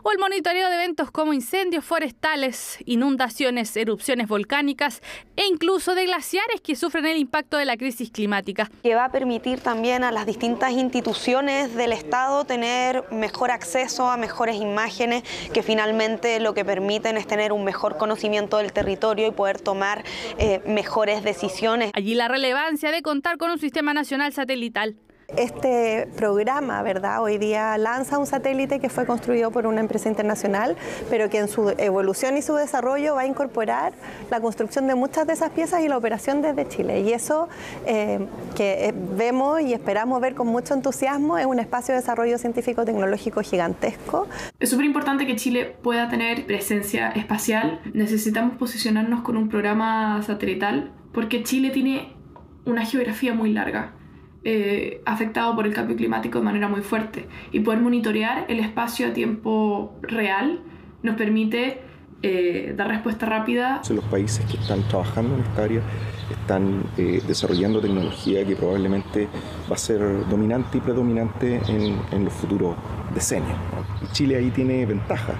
o el monitoreo de eventos como incendios forestales, inundaciones, erupciones volcánicas e incluso de glaciares que sufren el impacto de la crisis climática. Que va a permitir también a las distintas instituciones del Estado tener mejor acceso a mejores imágenes que finalmente lo que permiten es tener un mejor conocimiento del territorio y poder tomar mejores decisiones. Allí la relevancia de contar con un sistema nacional satelital. Este programa, ¿verdad?, hoy día lanza un satélite que fue construido por una empresa internacional, pero que en su evolución y su desarrollo va a incorporar la construcción de muchas de esas piezas y la operación desde Chile. Y eso que vemos y esperamos ver con mucho entusiasmo es un espacio de desarrollo científico-tecnológico gigantesco. Es súper importante que Chile pueda tener presencia espacial. Necesitamos posicionarnos con un programa satelital porque Chile tiene una geografía muy larga. Afectado por el cambio climático de manera muy fuerte y poder monitorear el espacio a tiempo real nos permite dar respuesta rápida. Los países que están trabajando en esta área están desarrollando tecnología que probablemente va a ser dominante y predominante en los futuros decenios, ¿no? Y Chile ahí tiene ventajas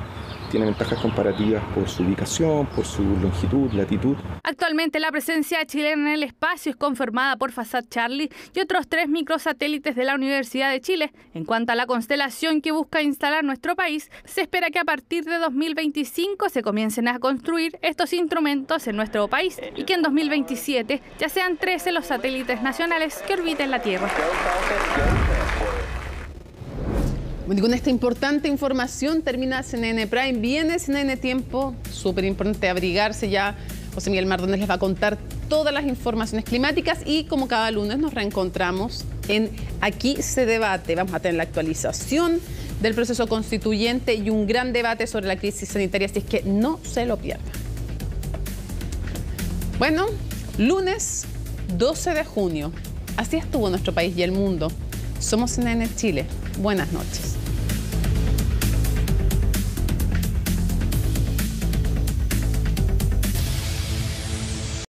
comparativas por su ubicación, por su longitud, latitud. Actualmente la presencia chilena en el espacio es confirmada por Fasat Charlie y otros 3 microsatélites de la Universidad de Chile. En cuanto a la constelación que busca instalar nuestro país, se espera que a partir de 2025 se comiencen a construir estos instrumentos en nuestro país y que en 2027 ya sean 13 los satélites nacionales que orbiten la Tierra. Bueno, y con esta importante información termina CNN Prime. Viene CNN Tiempo, súper importante abrigarse ya. José Miguel Mardones les va a contar todas las informaciones climáticas y como cada lunes nos reencontramos en Aquí se debate. Vamos a tener la actualización del proceso constituyente y un gran debate sobre la crisis sanitaria, así es que no se lo pierdan. Bueno, lunes 12 de junio. Así estuvo nuestro país y el mundo. Somos CNN Chile. Buenas noches.